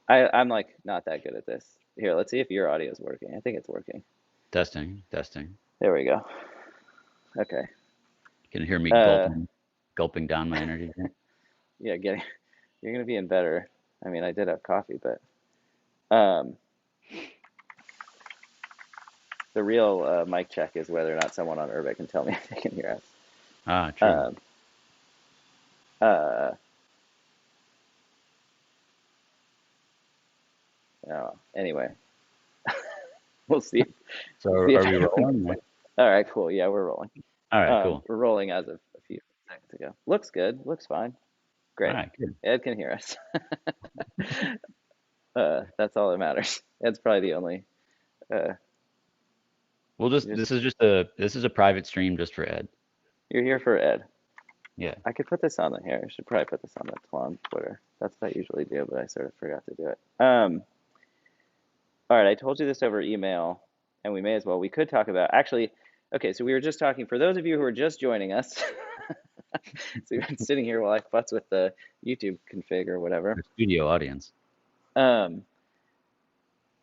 I'm like not that good at this. Here, let's see if your audio is working. I think it's working. Testing, testing. There we go. Okay. You can hear me Uh, gulping down my energy here. yeah, getting you're gonna be in better. I mean, I did have coffee, but um, the real mic check is whether or not someone on Urbit can tell me if they can hear us. Ah, true. Um, uh, anyway, we'll see. So We'll see if are we anyone rolling? complains. All right, cool. Yeah, we're rolling. All right, cool. We're rolling as of a few seconds ago. Looks good. Looks fine. All Great. right, good. Ed can hear us. That's all that matters. Ed's probably the only. Uh, We'll just just this is a private stream just for Ed. you're here for Ed. Yeah. I could put this on the here. I should probably put this on the Tlon Twitter. That's what I usually do, but I sort of forgot to do it. All right, I told you this over email, and we may as well. We could talk about actually. Okay, so we were just talking for those of you who are just joining us. So we've been sitting here while I futz with the YouTube config or whatever. The studio audience. Um,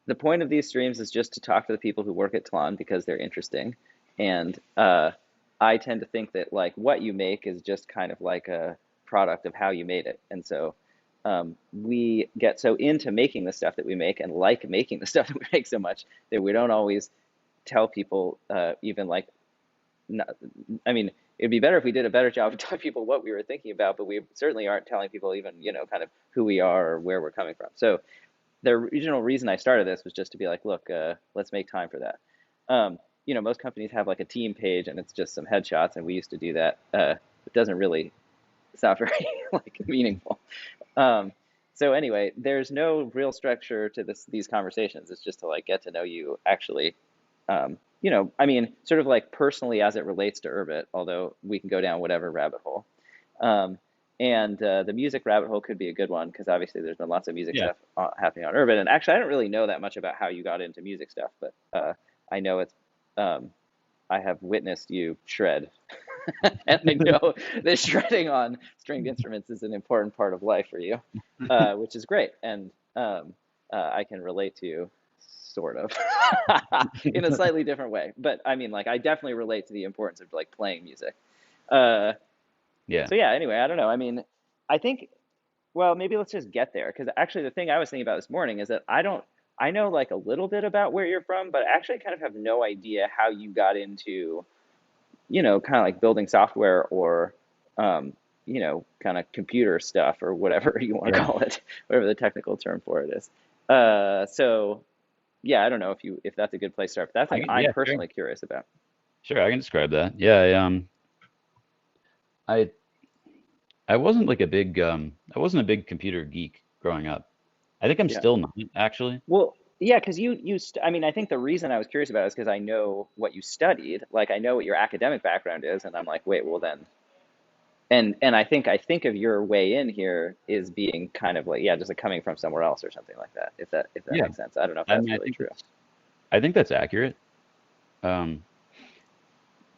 the point of these streams is just to talk to the people who work at Tlon because they're interesting, and I tend to think that like what you make is just kind of like a product of how you made it, and so we get so into making the stuff that we make and like making the stuff that we make so much that we don't always tell people even like not, I mean, it'd be better if we did a better job of telling people what we were thinking about, but we certainly aren't telling people even, kind of who we are or where we're coming from. So the original reason I started this was just to be like, look, let's make time for that. Most companies have like a team page and it's just some headshots, and we used to do that. It doesn't really sound very like meaningful. Um, so anyway, there's no real structure to these conversations. It's just to like get to know you actually. I mean, sort of like personally as it relates to Urbit, although we can go down whatever rabbit hole. Um, and the music rabbit hole could be a good one because obviously there's been lots of music Yeah. stuff happening on Urbit. And actually, I don't really know that much about how you got into music stuff, but I know um, I have witnessed you shred. And I know that shredding on stringed instruments is an important part of life for you, which is great. And I can relate to you, sort of, in a slightly different way. But I mean, like, I definitely relate to the importance of like playing music. Uh, Yeah. so yeah, anyway, I don't know. I mean, I think, well, maybe let's just get there. Because actually, the thing I was thinking about this morning is that I know like a little bit about where you're from, but I actually kind of have no idea how you got into kind of like building software or, kind of computer stuff or whatever you want to Yeah. call it, whatever the technical term for it is. So yeah, I don't know if that's a good place to start. But that's something I'm Yeah, sure. personally curious about. Sure, I can describe that. Yeah, I I wasn't like a big I wasn't a big computer geek growing up. I think I'm Yeah. still not actually. Well, yeah, because I mean, I think the reason I was curious about it is because I know what you studied, like I know what your academic background is, and I'm like, wait, well then, and I think of your way in here is being kind of like, yeah, just like coming from somewhere else or something like that. If that Yeah. makes sense. I don't know if I that's mean, really true. I think that's accurate. Um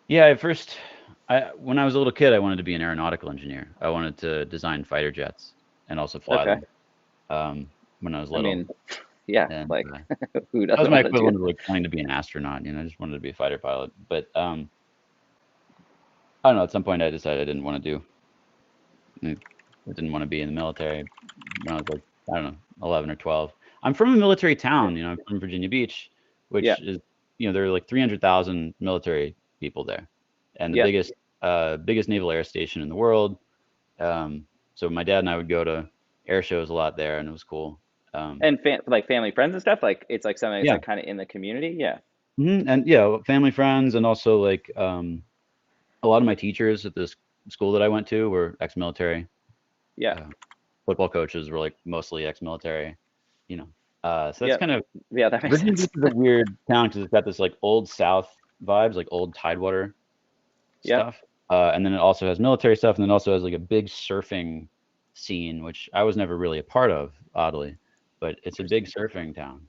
yeah, at first I when I was a little kid, I wanted to be an aeronautical engineer. I wanted to design fighter jets and also fly Okay. them. When I was I little. mean, yeah, And like who that was doesn't my want to do equivalent of that? like wanting to be an astronaut, I just wanted to be a fighter pilot. But I don't know, at some point I decided I didn't want to do I didn't want to be in the military when I was like, I don't know, 11 or 12. I'm from a military Yeah. town, I'm from Virginia Beach, Yeah. which is, there are like 300,000 military people there, and the Yeah. biggest naval air station in the world. So my dad and I would go to air shows a lot there, and it was cool. Um, And like family, friends and stuff. Like it's like something that's yeah. like kind of in the community. Yeah. And yeah, family, friends, and also like a lot of my teachers at this school that I went to were ex-military. Yeah. Uh, Football coaches were like mostly ex-military, you know. So that's Yeah. kind of Yeah. That makes Virginia sense. Beach is a weird town because it's got this like old South vibes, like old Tidewater Yeah. stuff. And then it also has military stuff, and then also has like a big surfing scene, which I was never really a part of, oddly, but it's a big Interesting. surfing town.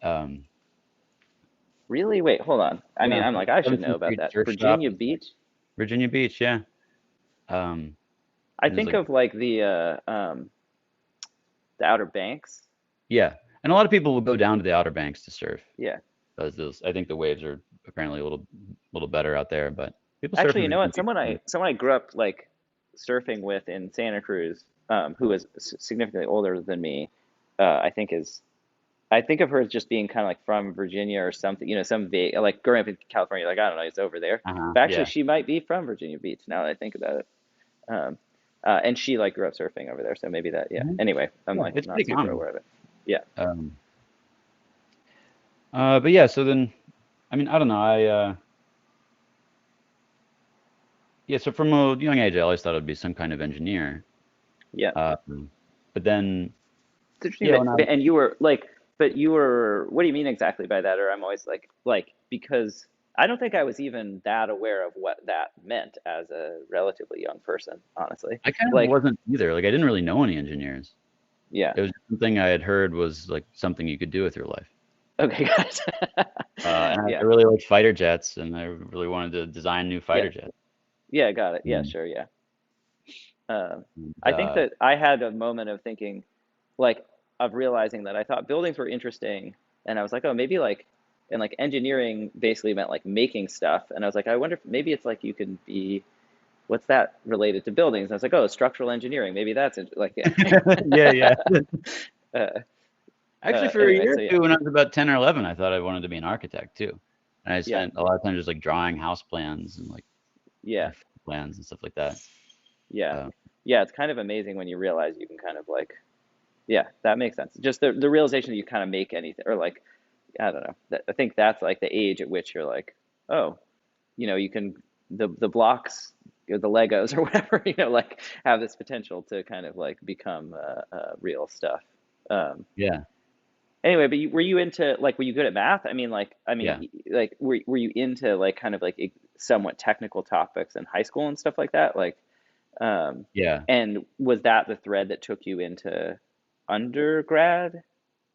Um, Really? Wait, hold on. I mean, yeah, I'm like, I should know 17th about Street that. Surf Shop Virginia is like Beach? Virginia Beach, yeah. Um, I and there's think like of like the Outer Banks. Yeah, and a lot of people will go down to the Outer Banks to surf. Yeah. Because I think the waves are apparently a little better out there, but people surf Actually, in you know Virginia what? Beach. Someone I grew up like surfing with in Santa Cruz, who is significantly older than me, I think is I think of her as just being kind of like from Virginia or something, some vague, like growing up in California, like I don't know, it's over there. Uh-huh. But actually, Yeah. she might be from Virginia Beach now that I think about it. Um, and she like grew up surfing over there, so maybe that, yeah. Mhm. Anyway, I'm Yeah, like it's not pretty super common. aware of it. Yeah, Um, but yeah, so then, I mean, I don't know. Yeah, so from a young age, I always thought I'd be some kind of engineer. yeah. Um, but then, It's interesting, yeah, when I, and you were like, but you were. What do you mean exactly by that? Or I'm always like because I don't think I was even that aware of what that meant as a relatively young person, honestly. I kind of Like, wasn't either. Like, I didn't really know any engineers. yeah. It was something I had heard was like something you could do with your life. Okay, guys. And I Yeah, really liked fighter jets, and I really wanted to design new yeah, fighter jets. yeah. Got it. Yeah, Mm. sure. Yeah. Um, And, I think that I had a moment of thinking, like, of realizing that I thought buildings were interesting, and I was like, oh, maybe like, and like engineering basically meant like making stuff, and I was like, I wonder if maybe it's like you can be, what's that related to buildings? And I was like, oh, structural engineering, maybe that's like, yeah. yeah, yeah. uh, Actually, for a anyway, year or so yeah, two, when I was about 10 or 11, I thought I wanted to be an architect too. And I yeah, spent a lot of time just like drawing house plans and like yeah, plans and stuff like that. yeah, Uh, yeah. It's kind of amazing when you realize you can kind of like, yeah, that makes sense. Just the realization that you kind of make anything, or like, I don't know. I think that's like the age at which you're like, oh, you can the blocks or the Legos or whatever, like have this potential to kind of like become real stuff. Um, yeah, anyway, but were you into like were you good at math? yeah, Like were you into like kind of like somewhat technical topics in high school and stuff like that? Like, um, yeah. and was that the thread that took you into undergrad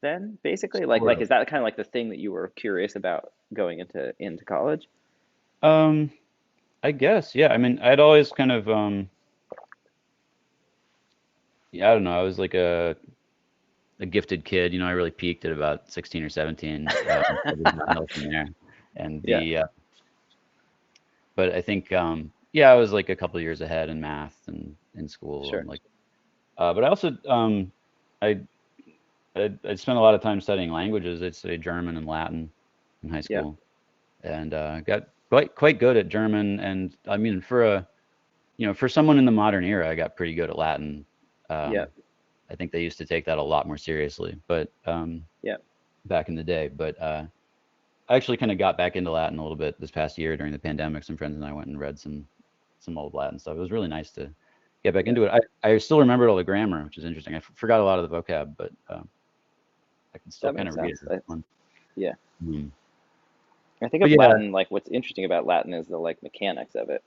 then, basically? Sort Like of. is that kind of like the thing that you were curious about going into college? Um, I guess, yeah. I mean, I'd always kind of, yeah, I don't know. I was like a gifted kid. I really peaked at about 16 or 17. Everything downhill from there. And Yeah, but I think, yeah, I was like a couple of years ahead in math and in school and sure. like, but I also, I I spent a lot of time studying languages. I'd study German and Latin in high Yeah, school, and got quite good at German. And I mean, for someone in the modern era, I got pretty good at Latin. yeah, Um, I think they used to take that a lot more seriously, but yeah. back in the day. But I actually kind of got back into Latin a little bit this past year during the pandemic. Some friends and I went and read some old Latin stuff. It was really nice to get back Yeah, into it. I still remembered all the grammar, which is interesting. I forgot a lot of the vocab, but I can still that kind makes of read sense. it. It's fun. Yeah, Mm. I think But of yeah, Latin, like what's interesting about Latin is the like mechanics of it.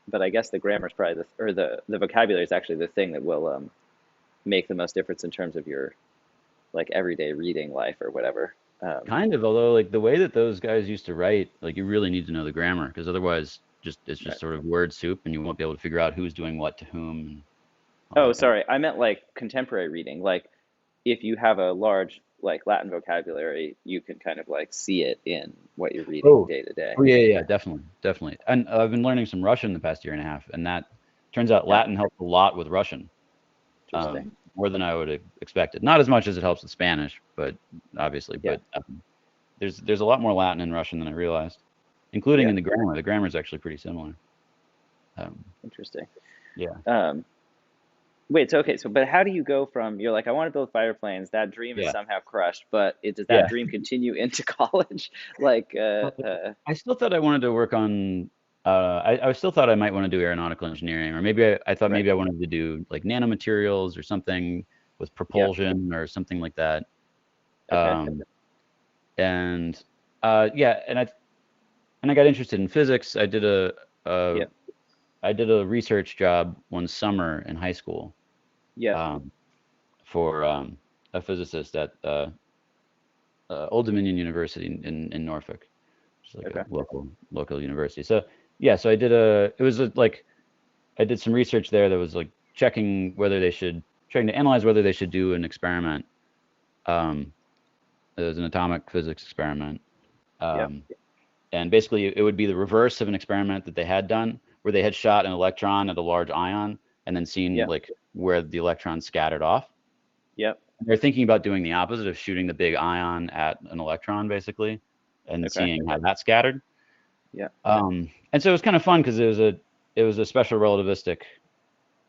But I guess the grammar is probably or the vocabulary is actually the thing that will make the most difference in terms of your like everyday reading life or whatever. kind of. Although, like the way that those guys used to write, like you really need to know the grammar because otherwise, just it's just Right. sort of word soup, and you won't be able to figure out who's doing what to whom and all Oh, that kind of. sorry, I meant like contemporary reading. Like if you have a large like Latin vocabulary, you can kind of like see it in what you're reading Oh, day to day. oh yeah, yeah, yeah, definitely, definitely. And I've been learning some Russian the past year and a half, and that turns out Yeah, Latin helps a lot with Russian, interesting. more than I would have expected. Not as much as it helps with Spanish, but obviously, Yeah, but there's a lot more Latin in Russian than I realized, including yeah, in the grammar. The grammar is actually pretty similar. Um, interesting. yeah, Um, Wait, so okay, so but how do you go from you're like I want to build fighter planes, that dream is yeah, somehow crushed, but does that yeah. dream continue into college? Like, I still thought I wanted to work on. I still thought I might want to do aeronautical engineering, or maybe I thought right, maybe I wanted to do like nanomaterials or something with yeah, propulsion or something like that. okay, Um, and yeah, and I got interested in physics. Uh, yeah, I did a research job one summer in high school yeah, um, for a physicist at Old Dominion University in Norfolk, which is like a okay, local university. So yeah, so it was like I did some research there that was like checking to analyze whether they should do an experiment Um, it was an atomic physics experiment. Yep. Um, and basically it would be the reverse of an experiment that they had done, where they had shot an electron at a large ion and then seen Yep. like where the electron scattered off. Yep. They're thinking about doing the opposite of shooting the big ion at an electron, basically, and Okay. seeing how that scattered. Yeah. And so it was kind of fun because it was a special relativistic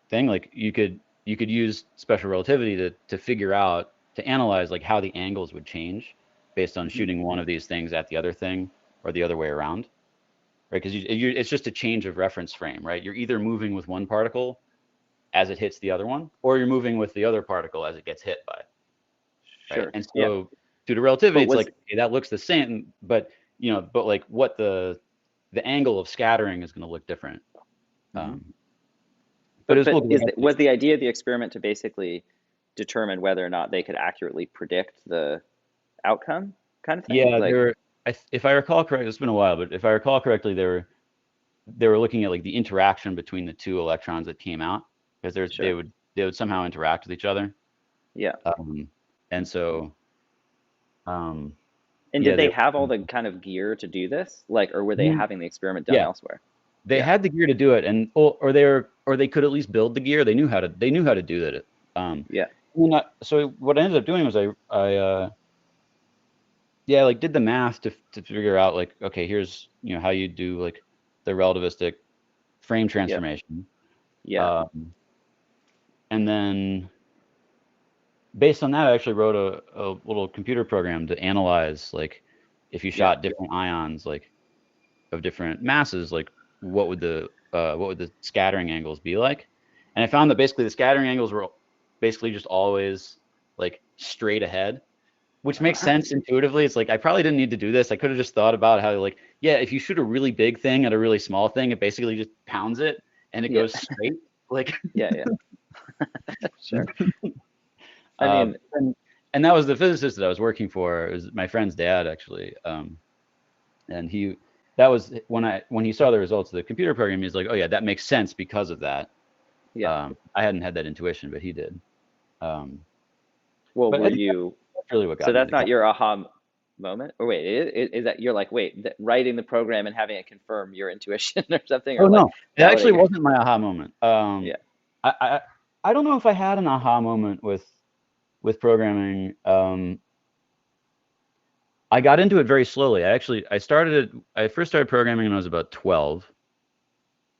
thing. Like you could use special relativity to figure out, to analyze like how the angles would change based on Hmm. shooting one of these things at the other thing or the other way around, right? Because it's just a change of reference frame, right? You're either moving with one particle as it hits the other one, or you're moving with the other particle as it gets hit by, right? Sure. And Yeah. so due to relativity, But it's was like, okay, that looks the same, but but like what the angle of scattering is going to look different. mhm. Um, but it But was cool because was the idea of the experiment to basically determine whether or not they could accurately predict the outcome kind of thing? yeah, Like, if I recall correctly, it's been a while, but if I recall correctly, they were looking at like the interaction between the two electrons that came out, because they sure. would somehow interact with each other. Yeah. Um, and so um, And did yeah, they have all the kind of gear to do this? Like, or were they Mhm. having the experiment done Yeah, elsewhere? they Yeah. had the gear to do it, and or they could at least build the gear. They knew how to do that. Um, Yeah. so what I ended up doing was I yeah, like did the math to figure out like, okay, here's how you do like the relativistic frame Yep. transformation. Yeah. Um, and then based on that, I actually wrote a little computer program to analyze like if you Yeah. shot different ions like of different masses, like what would the scattering angles be like? And I found that basically the scattering angles were basically just always like straight ahead, which makes sense intuitively. It's like I probably didn't need to do this. I could have just thought about how like, yeah, if you shoot a really big thing at a really small thing, it basically just pounds it and it Yeah. goes straight. Like Yeah. Yeah. Sure. I uh mean, and that was the physicist that I was working for. It was my friend's dad actually. And that was when he saw the results of the computer program, he was like, oh yeah, that makes sense because of that. yeah. I hadn't had that intuition, but he did. Um, Well, but were I think you, that's really what so got me that's into not calculus. your aha moment? Or wait, is that you're like, wait, writing the program and having it confirm your intuition or something, Oh or like no, it actually validate wasn't my aha moment. your, I, I I don't know if I had an aha moment with programming. I got into it very slowly. I first started programming when I was about 12,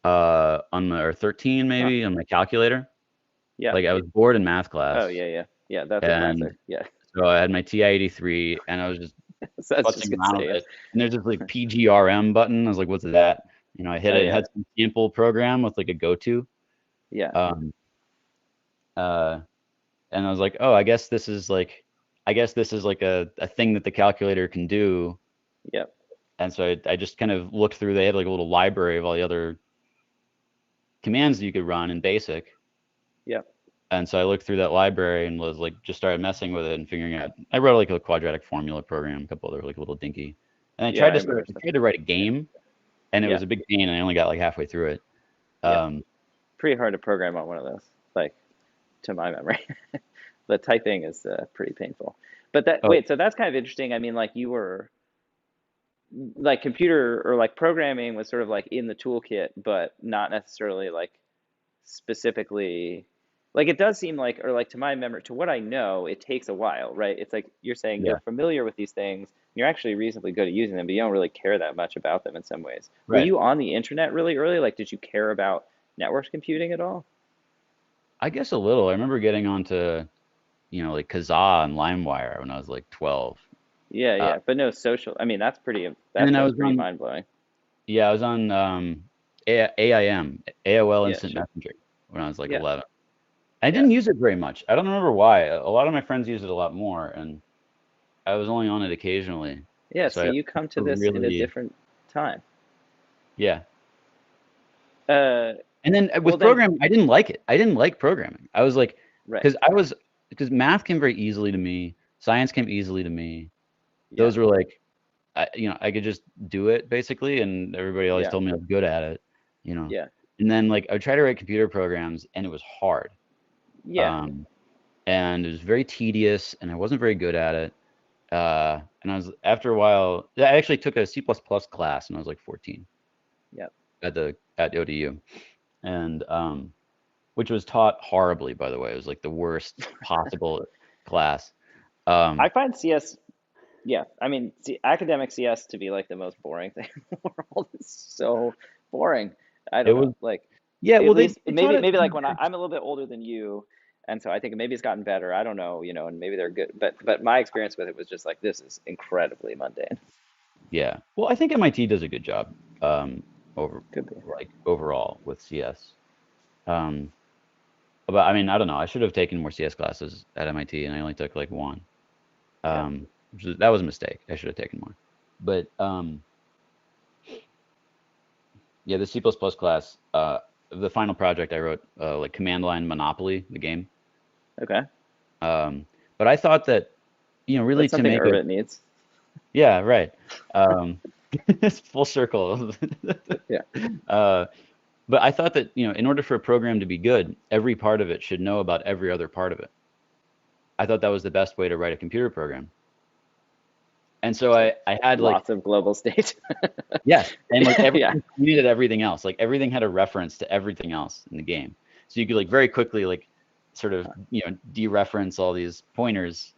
or 13 huh? maybe on my calculator. Yeah. Like I was bored in math Oh, class, yeah, yeah. Yeah, that's a and classic. Yeah. so I had my TI-83, and I was just So I was just futzing gonna around say, with yes. it. And there's this like PGRM button. I was like, what's that? I hit Oh, it. It yeah. had some sample program with like a go-to. Yeah. Um, uh, and I was like, oh, I guess this is like a thing that the calculator can do. Yep. And so I just kind of looked through. They had like a little library of all the other commands that you could run in BASIC. Yep. And so I looked through that library and was like, just started messing with it and figuring out. I wrote like a quadratic formula program, a couple other like little dinky. And I Yeah, tried I to start, remember I stuff tried like to that. write a game, and it Yeah. was a big pain, and I only got like halfway through it. Yeah. Um, Pretty hard to program on one of those, like to my memory. The typing is pretty painful. But that, oh wait, so that's kind of interesting. I mean, like you were like computer or like programming was sort of like in the toolkit, but not necessarily like specifically, like it does seem like, or like to my memory, to what I know, it takes a while, right? It's like you're saying you're yeah, familiar with these things, you're actually reasonably good at using them, but you don't really care that much about them in some ways. Were right. you on the internet really early? Like, did you care about network computing at all? I guess a little. I remember getting onto like Kazaa and LimeWire when I was like 12. Yeah, Uh, yeah, but no social. I mean, and then that's I like was pretty on mind blowing. yeah, I was on AIM, AOL Yeah, Instant sure. Messenger when I was like Yeah, 11. I yeah, didn't use it very much. I don't remember why. A lot of my friends used it a lot more, and I was only on it occasionally. yeah. So So I you come to never this in a really, different time. yeah. Uh, And then well with then, programming, I didn't like it. I didn't like programming. I was like, right. because math came very easily to me, science came easily to me. Yeah, Those were like, I could just do it basically, and everybody always yeah, told me I was good at it, you know. yeah, And then like I would try to write computer programs, and it was hard. yeah. Um, and it was very tedious, and I wasn't very good at it. And I was after a while, I actually took a C++ class when I was like 14 Yep. at ODU, and which was taught horribly, by the way. It was like the worst possible class. I Um, find CS, yeah, I mean, academic CS to be like the most boring thing in the world. It's so boring. I it don't know. was Like, yeah. at Well, least they taught maybe it. like when I'm a little bit older than you, and so I think maybe it's gotten better. I don't know, and maybe they're good. But my experience with it was just like this is incredibly mundane. Yeah. Well, I think MIT does a good job over Could be. like overall with CS. Um, but I mean, I don't know. I should have taken more CS classes at MIT, and I only took like one. Yeah. That was a mistake. I should have taken more. But yeah, the C++ class, the final project I wrote, like command line Monopoly, the game. Okay. Um, but I thought that, really That's to something make a, Urbit needs. yeah, right. Um, it's full circle. Yeah. Uh, but I thought that, in order for a program to be good, every part of it should know about every other part of it. I thought that was the best way to write a computer program. And so Just like I had like, lots of global state. yes, and like Yeah. everything pointed at everything else. Like everything had a reference to everything else in the game. So you could like very quickly like sort of, dereference all these pointers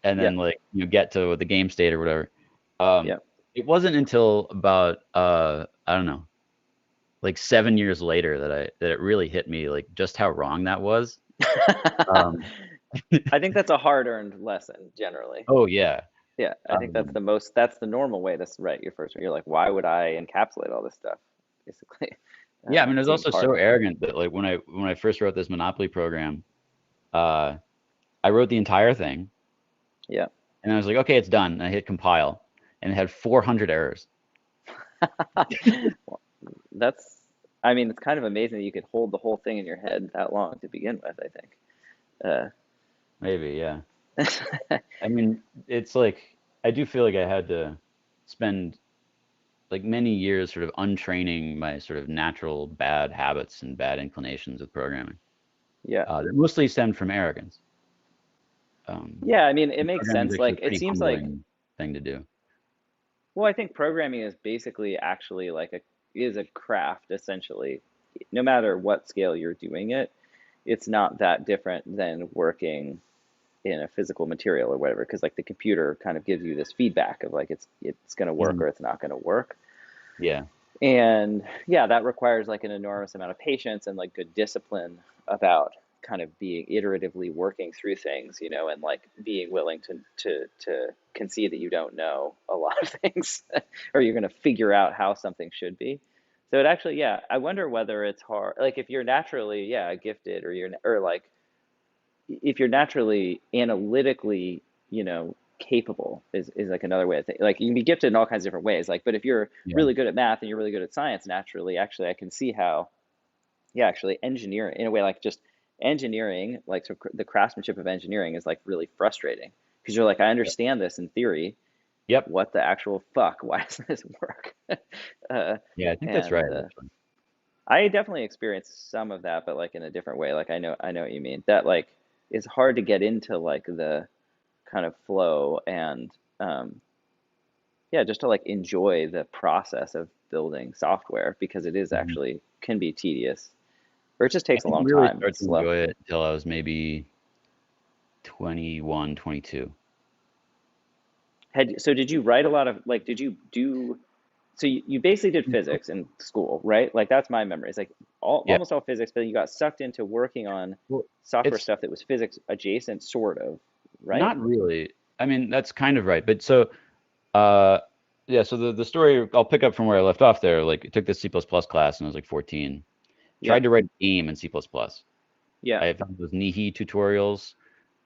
and Yeah. then like, get to the game state or whatever. Um, Yeah. it wasn't until about I don't know, like 7 years later that it really hit me like just how wrong that was. Um, I think that's a hard-earned lesson generally. oh yeah. Yeah, I think Um, that's the normal way to write your first one. You're like, why would I encapsulate all this stuff? Basically, yeah, I mean, it it was seems also so hard. arrogant that like when I first wrote this Monopoly program, uh, I wrote the entire thing Yeah. and I was like, okay, it's done. And I hit compile and it had 400 errors. Well, that's, I mean, it's kind of amazing that you could hold the whole thing in your head that long to begin with, I Maybe, yeah. think. I mean, it's like I do feel like I had to spend like many years sort of untraining my sort of natural bad habits and bad inclinations with programming. Yeah. That mostly stemmed from arrogance. Yeah, I mean, it And makes programming is sense. actually a Like, it pretty seems like, humbling thing to do. well, I think programming is basically actually like is a craft essentially. No matter what scale you're doing it, it's not that different than working in a physical material or whatever, because like the computer kind of gives you this feedback of like it's going to work Mhm. or it's not going to work. Yeah. And yeah, that requires like an enormous amount of patience and like good discipline about kind of being iteratively working through things, and like being willing to concede that you don't know a lot of things or you're going to figure out how something should be. So it actually, yeah, I wonder whether it's hard, like if you're naturally, yeah, gifted or like if you're naturally analytically, capable is like another way of thinking. Like you can be gifted in all kinds of different ways. Like, but if you're Yeah. really good at math and you're really good at science naturally, actually, I can see how, yeah, actually engineering in a way like just engineering, like so the craftsmanship of engineering is like really frustrating because you're like, I Yep. understand this in theory. Yep. What the actual fuck? Why doesn't this work? uh, Yeah, I think that's right, and actually. I definitely experienced some of that, but like in a different way. Like I know what you mean. That like it's hard to get into like the kind of flow and yeah, just to like enjoy the process of building software because it is Mhm. actually can be tedious or it just I takes a didn't long really time. start It's to slow. enjoy it until I was maybe 21, 22. So did you write a lot of like did you do so you basically did physics in school, right? Like that's my memory. It's like Yeah. almost all physics, but you got sucked into working on Well, software it's stuff that was physics adjacent, sort of, right? not really. I mean, that's kind of right. But so, uh, yeah, so the story, I'll pick up from where I left off there. Like, I took this C++ class when I was like 14. Yeah, Tried to write a game in C++. yeah, I found those Nihi tutorials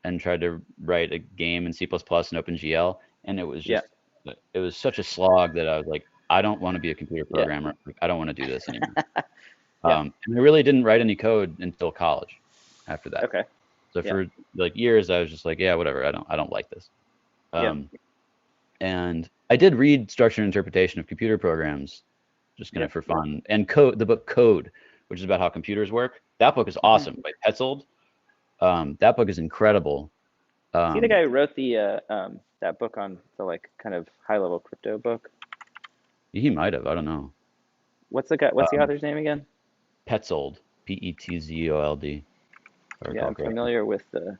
and tried to write a game in C++ and OpenGL, and yeah, it was such a slog that I was like, I don't want to be a computer yeah, programmer. Like, I don't want to do this anymore. yeah. And I really didn't write any code until college after that. Okay, So yeah, for like years, I was just like, yeah, whatever. I don't like this. yeah. Um, and I did read Structure and Interpretation of Computer Programs, just kind Yeah. of for fun, and the book Code, which is about how computers work. That book is Hmm. awesome by Petzold. That book is incredible. Is he the Um, guy who wrote the that book on the like kind of high level crypto book? he might have, I don't know. What's the guy? What's the Um, author's name again? Petzold, Petzold, if I Yeah, recall I'm correctly. familiar with the.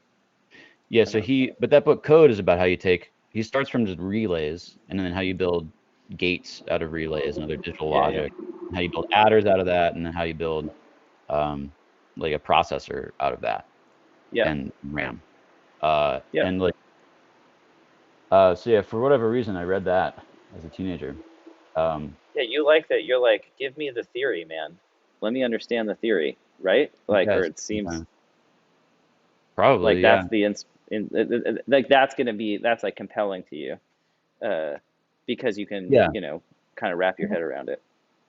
Yeah, I so don't. but that book Code is about how you take, he starts from just relays and then how you build gates out of relays and other digital Yeah, yeah, logic, and how you build adders out of that, and then how you build um, like a processor out of that yeah, and RAM. yeah, And like, so yeah, for whatever reason, I read that as a teenager. Um, yeah. You like that? You're like, give me the theory, man. Let me understand the theory, right? Like, or yes, it seems sometimes. Probably, like yeah. that's the like that's gonna be that's like compelling to you, uh, because you can Yeah. kind of wrap your head around it.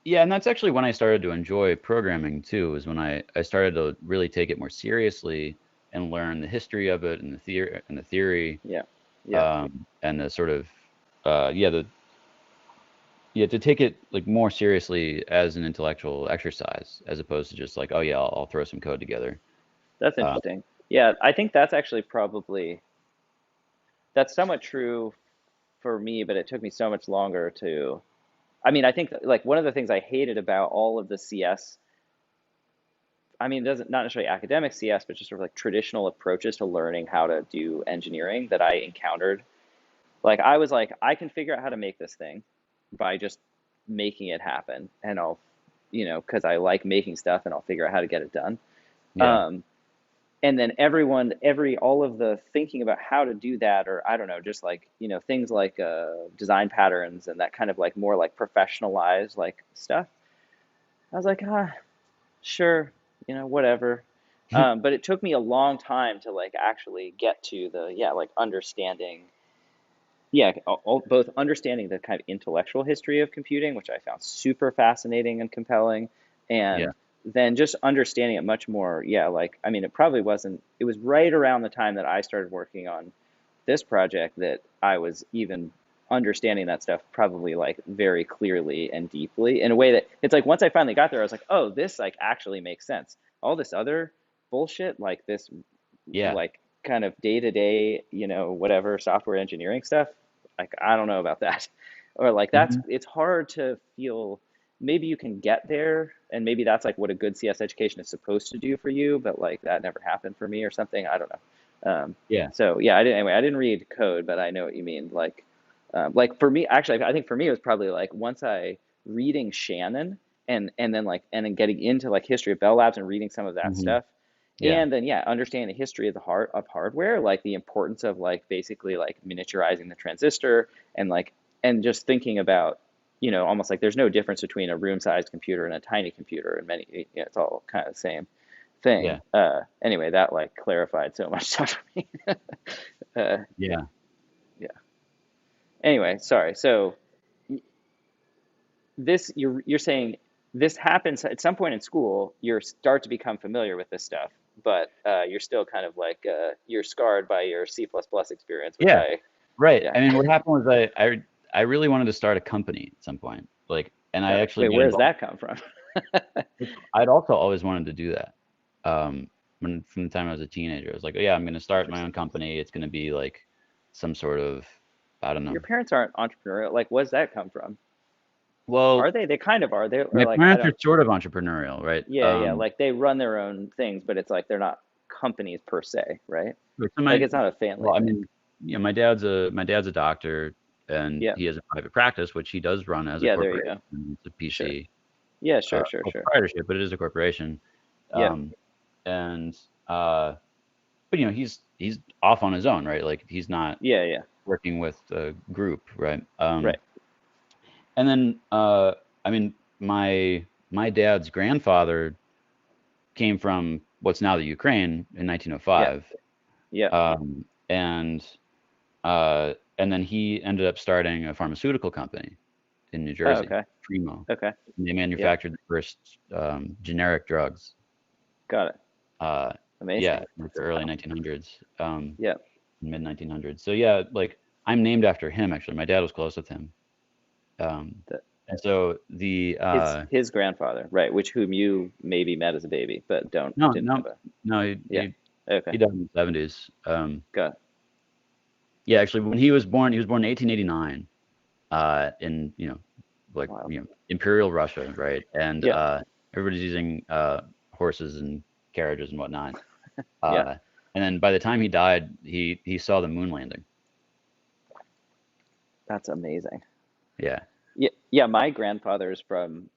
Yeah, and that's actually when I started to enjoy programming too, is when I started to really take it more seriously and learn the history of it and the theory, Yeah, yeah. and the sort of yeah, to take it like more seriously as an intellectual exercise as opposed to just like, oh yeah, I'll throw some code together. That's Uh, interesting. Yeah, I think that's actually probably that's somewhat true for me, but it took me so much longer to. I mean, I think like one of the things I hated about all of the CS, I mean, it doesn't not necessarily academic CS, but just sort of like traditional approaches to learning how to do engineering that I encountered. Like I was like, I can figure out how to make this thing by just making it happen, and I'll, because I like making stuff, and I'll figure out how to get it done. yeah. Um, and then all of the thinking about how to do that, or I don't know, just like things like design patterns and that kind of like more like professionalized like stuff. I was like, sure, whatever. But it took me a long time to like actually get to the yeah like understanding yeah both understanding the kind of intellectual history of computing, which I found super fascinating and compelling, Yeah. and then just understanding it much more. Yeah, like I mean, it was right around the time that I started working on this project that I was even understanding that stuff probably like very clearly and deeply in a way that it's like once I finally got there, I was like, oh, this like actually makes sense. All this other bullshit, like this, Yeah. like kind of day to day, whatever software engineering stuff, like I don't know about that. Or like Hmm. it's hard to feel maybe you can get there and maybe that's like what a good CS education is supposed to do for you, but like that never happened for me or something. I don't know. Yeah. So yeah, I didn't read code, but I know what you mean. Like for me, actually, I think for me it was probably like once I reading Shannon and then getting into like history of Bell Labs and reading some of that Hmm. stuff, Yeah. and then yeah, understanding the history of the heart of hardware, like the importance of like basically like miniaturizing the transistor and like and just thinking about almost like there's no difference between a room-sized computer and a tiny computer, and it's all kind of the same thing. Yeah. Anyway, that like clarified so much stuff for me. uh, Yeah. yeah. Anyway, sorry. So this you're saying this happens at some point in school. You start to become familiar with this stuff, but you're still kind of like you're scarred by your C++ experience, which Yeah. Right. yeah. I mean, what happened was I really wanted to start a company at some point. Like, and I Got it. actually Wait, got where does involved. that come from? I'd also always wanted to do that. From the time I was a teenager, I was like, oh, yeah, I'm going to start my own Interesting. company. It's going to be like some sort of, I don't know. Your parents aren't entrepreneurial. Like, where does that come from? Are Well, they? They kind of are. They my are like, I parents are don't. sort of entrepreneurial, right? Yeah, yeah. Like they run their own things, but it's like they're not companies per se, right? So Like it's not a family well, I thing. mean, my dad's a doctor, and Yeah. he has a private practice, which he does run as a Yeah, there you corporation. go. It's a Sure. PC, Yeah, sure, sure, sure. proprietorship, but it is a corporation. Yeah. Um, and but he's off on his own, right? Like he's not Yeah, yeah. working with a group, right? Right. And then I mean, my dad's grandfather came from what's now the Ukraine in Yeah. 1905, Yeah. and and then he ended up starting a pharmaceutical company in New Oh, Jersey, okay. Primo. Okay. They Yeah. manufactured the first generic drugs. Got it. Uh, yeah, Amazing. in the early 1900s, Yeah. mid 1900s. So yeah, like I'm named after him actually. My dad was close with him, um, The, and so the his grandfather, right, which whom you maybe met as a baby, but no, didn't no, have a no, yeah. Okay. He died in the 70s. Got Yeah, actually, when he was born in 1889, in like Wild. Imperial Russia, right? And Yeah. everybody's using horses and carriages and whatnot. Yeah. And then by the time he died, he saw the moon landing. That's amazing. Yeah, Yeah. Yeah. My grandfather's from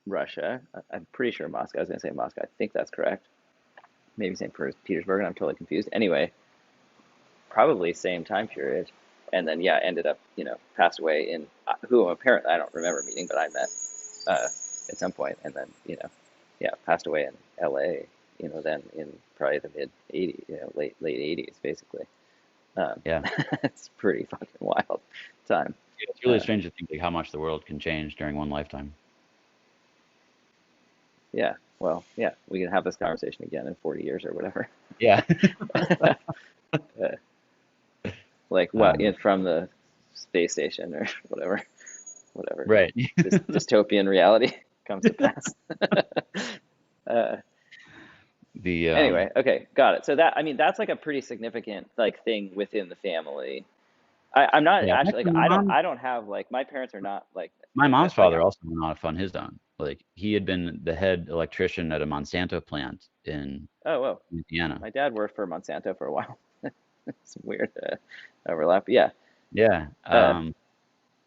Russia. I'm pretty sure Moscow. I was gonna say Moscow. I think that's correct. Maybe St. Petersburg, and I'm totally confused. Anyway, probably same time period. And then yeah, ended up passed away in who apparently I don't remember meeting, but I met uh, at some point, and then yeah, passed away in L.A. Then in probably the mid '80s, late '80s, basically. Um, yeah. it's pretty fucking wild time. It's really Uh, strange to think like how much the world can change during one lifetime. yeah, well, yeah, we can have this conversation again in 40 years or whatever. Yeah. uh, like what Um, in from the space station or whatever right. this dystopian reality comes to pass. uh, The anyway, okay, got it. So that I mean that's like a pretty significant like thing within the family. I'm not yeah, actually actually, like I don't have like my parents are not like my mom's like father also went off on his own. Like he had been the head electrician at a Monsanto plant in oh whoa, Louisiana. my dad worked for Monsanto for a while. It's weird overlap. Yeah. Yeah. Uh,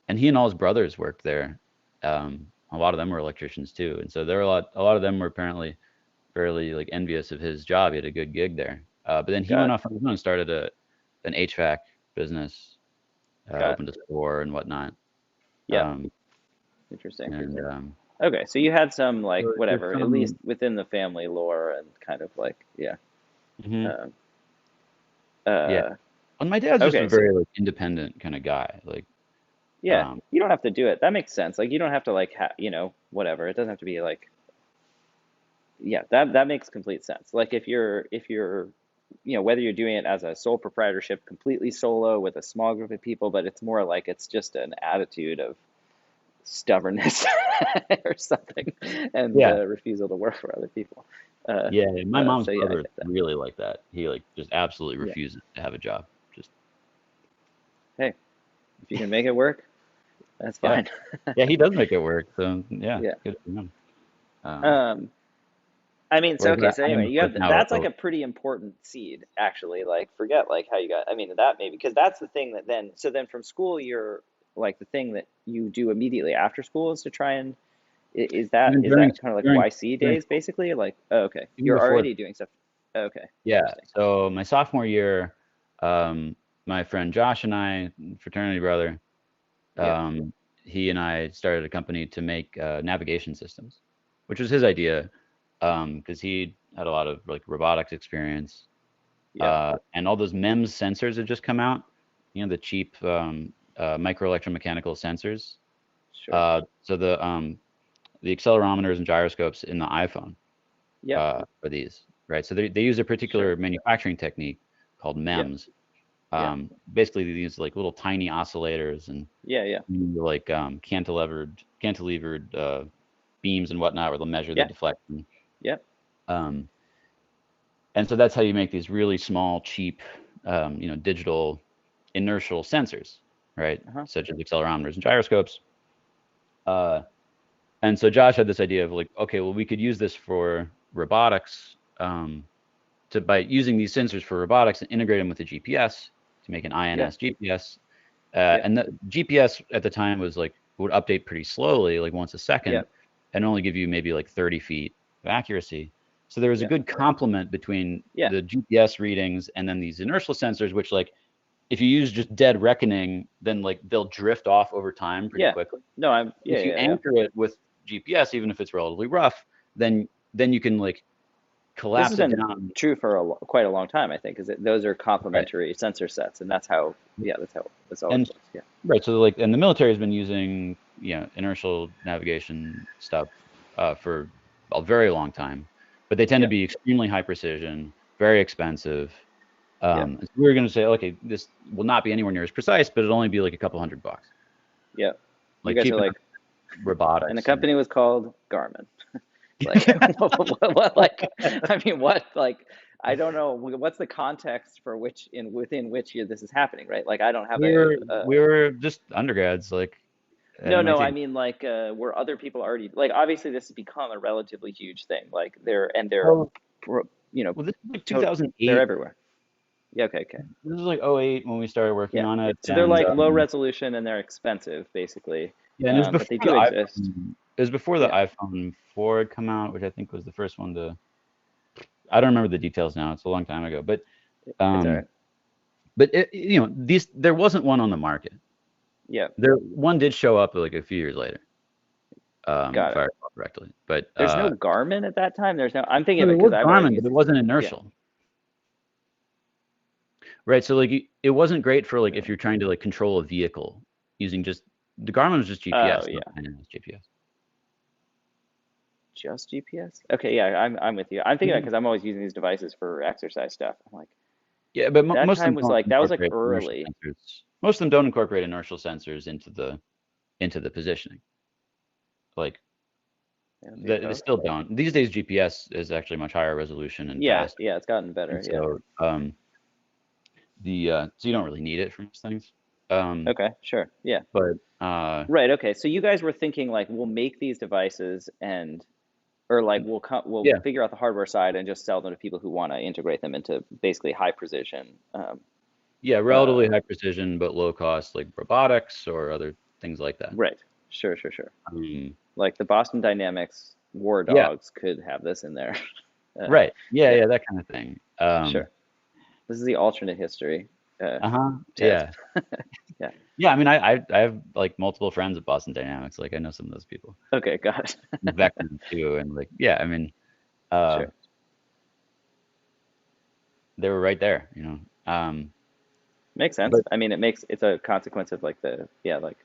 And he and all his brothers worked there. A lot of them were electricians too, and so there were a lot of them were apparently fairly like envious of his job. He had a good gig there. But then he went got off on his own and started an HVAC business, got opened a store and whatnot. yep. Um, Interesting. and Okay, so you had some so like there's whatever, at least some, within the family lore and kind of like yeah. mhm, Um, yeah. uh, And my dad's just a okay, so very like independent kind of guy. Like, yeah, um, you don't have to do it. That makes sense. Like you don't have to like whatever. It doesn't have to be like yeah, that makes complete sense. Like if you're whether you're doing it as a sole proprietorship completely solo with a small group of people, but it's more like it's just an attitude of stubbornness or something and yeah, the refusal to work for other people. Uh, yeah. My mom's so yeah, I brother is get that. really like that. He like just absolutely Yeah. refuses to have a job. Just Hey, if you can make it work, that's yeah, fine. yeah. He does make it work. So yeah, Yeah. good for him. Um, Um, I mean, so whereas okay, so anyway, I'm you like have now, that's like a pretty important seed, actually. Like, forget like how you got. I mean, that maybe because that's the thing that then. So then from school, you're like the thing that you do immediately after school is to try and is that even is during that kind of like during YC during days basically? Like, oh, okay, even you're before already doing stuff. Okay, yeah. interesting. So my sophomore year, my friend Josh and I, fraternity brother, Yeah, um, he and I started a company to make navigation systems, which was his idea, because he had a lot of like robotics experience, yeah, and all those MEMS sensors had just come out. The cheap micro electromechanical sensors. sure. So the accelerometers and gyroscopes in the iPhone Yep, for these, right? So they use a sure. particular manufacturing technique called Yeah, MEMS. yeah, Basically, these like little tiny oscillators and yeah, yeah, like cantilevered beams and whatnot, where they'll measure the yeah, deflection. yeah. Um, and so that's how you make these really small, cheap, digital inertial sensors, right? Uh-huh. Such as accelerometers and gyroscopes. Uh, and so Josh had this idea of like, okay, well, we could use this for robotics, by using these sensors for robotics and integrate them with the GPS to make an Yeah, INS GPS. yeah, And the GPS at the time was like would update pretty slowly, like once a yeah, second, and only give you maybe like 30 feet of accuracy. So there was a yeah, good complement between yeah, the GPS readings and then these inertial sensors, which like if you use just dead reckoning, then like they'll drift off over time pretty yeah. quickly. No, I'm yeah, If you yeah, yeah. anchor it with GPS, even if it's relatively rough, then you can like This has collapse it been down. true for quite a long time, I think, because those are Right. complementary sensor sets, and that's how, yeah, that's how this always And works. Yeah, right, so like, and the military has been using, inertial navigation stuff for a very long time, but they tend to yeah, be extremely high precision, very expensive. yeah, And so we were going to say, okay, this will not be anywhere near as precise, but it'll only be like a couple $100, yeah. You like guys are cheap enough like, and the robotics. And company was called Garmin. Like, like, I mean, what, like, I don't know, what's the context for which, within which year this is happening, right? Like, I don't have We were just undergrads, like at no, no, I MIT. mean, like, were other people already, like, obviously this has become a relatively huge thing. Like, they're, Oh, you know, well, this is like they're 2008. everywhere. Yeah, okay, okay. This is like '08 when we started working Yeah. on it, So they're and like low resolution and they're expensive, basically. yeah, and it was But they before the do exist. iPhone. It was before the Yeah, iPhone 4 had come out, which I think was the first one to. I don't remember the details now. It's a long time ago, it's all um, right. these there wasn't one on the market. Yeah, There one did show up like a few years later, got if I it. recall correctly. But There's no Garmin at that time. There's no, I'm thinking no, of it there because was I've always Garmin, but used it these wasn't things. Yeah. inertial, right? So like it wasn't great for like if you're trying to like control a vehicle using just the Garmin was just Oh, GPS, not yeah. dynamic GPS. Just GPS? Okay, yeah, I'm with you. I'm thinking Mhm. because I'm always using these devices for exercise stuff. I'm like, Yeah, but that most of time them was don't like, that was like incorporate inertial early. sensors. Most of them don't incorporate inertial sensors into the positioning. Like They they don't? still don't. These days, GPS is actually much higher resolution and Yeah, faster, yeah, it's gotten and better. Yeah. so the so you don't really need it for most things. Um, Okay, sure. Yeah. but Right, okay. So you guys were thinking like we'll make these devices and or like we'll yeah, figure out the hardware side and just sell them to people who want to integrate them into basically high precision. yeah, Uh, relatively high precision but low cost, like robotics or other things like that. right. Sure, sure, sure. Um, Like the Boston Dynamics War yeah, Dogs could have this in there. right. Yeah, Yeah, yeah, that kind of thing. sure. This is the alternate history Uh-huh. test. Yeah. Yeah. Yeah, I mean, I have like multiple friends at Boston Dynamics. Like I know some of those people, Okay, got it. veterans too, and like yeah, I mean, uh, Sure. they were right there, you know. Makes sense. But I mean, it's a consequence of like yeah, like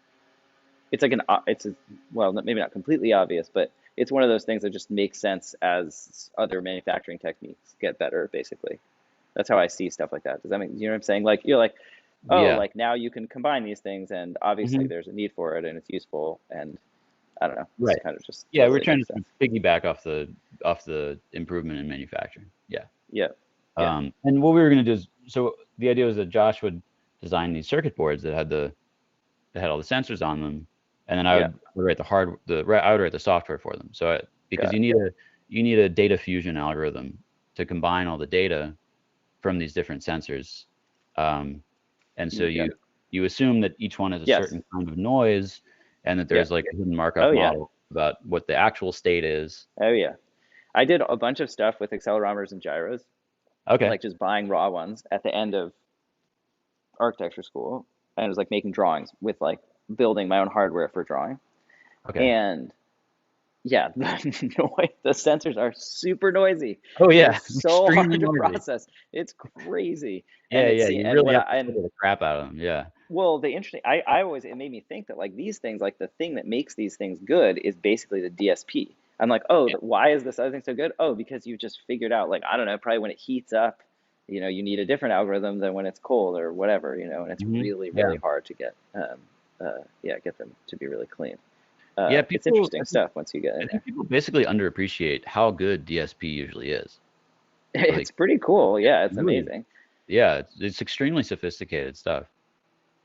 it's like it's a, well, maybe not completely obvious, but it's one of those things that just makes sense as other manufacturing techniques get better, basically. That's how I see stuff like that. Does that make, you know what I'm saying? Like you're like, oh, yeah, like now you can combine these things and obviously hmm there's a need for it and it's useful and I don't know. This right. kind of just Yeah, we're totally trying to makes sort sense. of piggyback off the improvement in manufacturing. Yeah. Yeah. Yeah. And what we were gonna do is, so the idea was that Josh would design these circuit boards that had all the sensors on them, and then Yeah. I would write the software for them. Because Got it. you need a data fusion algorithm to combine all the data from these different sensors. Um, and so Got it. you assume that each one has a Yes. certain kind of noise, and that Yeah. there's like a hidden Oh Markov yeah. model about what the actual state is. Oh yeah. I did a bunch of stuff with accelerometers and gyros, Okay. like just buying raw ones at the end of architecture school, and it was like making drawings with like building my own hardware for drawing. Okay. And yeah, the sensors are super noisy. Oh They're yeah, so extremely hard to noisy. process. It's crazy. Yeah, And yeah. it's You and really what have to I figure and the crap out of them. Yeah. well, the interesting I always it made me think that like these things, like the thing that makes these things good is basically the DSP. I'm like, oh, Yeah. why is this other thing so good? Oh, because you just figured out like I don't know, probably when it heats up, you need a different algorithm than when it's cold or whatever, and it's really, really Yeah. hard to get yeah, get them to be really clean. Yeah. It's People, interesting stuff once you get I in think there. people basically underappreciate how good DSP usually is. It's Like, pretty cool. Yeah, it's really, amazing. yeah, it's extremely sophisticated stuff.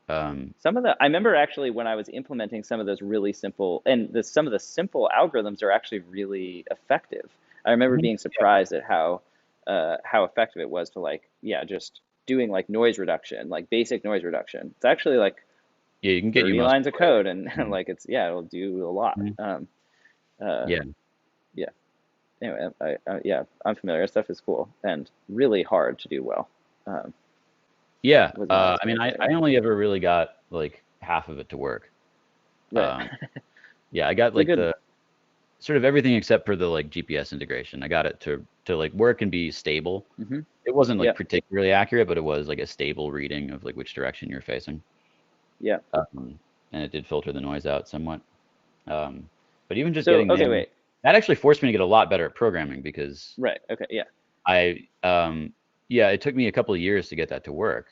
Um, I remember actually when I was implementing some of those really simple, and some of the simple algorithms are actually really effective. I remember Mhm. being Yeah. surprised at how effective it was to like, yeah, just doing like noise reduction, like basic noise reduction. It's actually like Yeah, you can get you 30 most lines of of the way code, and, there. like yeah, it'll do a lot. Mhm. Uh, Yeah. yeah. Anyway, yeah, I'm familiar. Stuff is cool and really hard to do well. Um, Yeah. was my I mean, experience I anyway. only ever really got like half of it to work. Right. Um, yeah, I got It's a like good. the sort of everything except for the like GPS integration. I got it to like work and be stable. Hmm. It wasn't like Yeah. particularly accurate, but it was like a stable reading of like which direction you're facing. Yeah. Um, and it did filter the noise out somewhat. Um, but even just So getting okay, there, wait. that actually forced me to get a lot better at programming because Right. Okay. Yeah. I, yeah, it took me a couple of years to get that to work.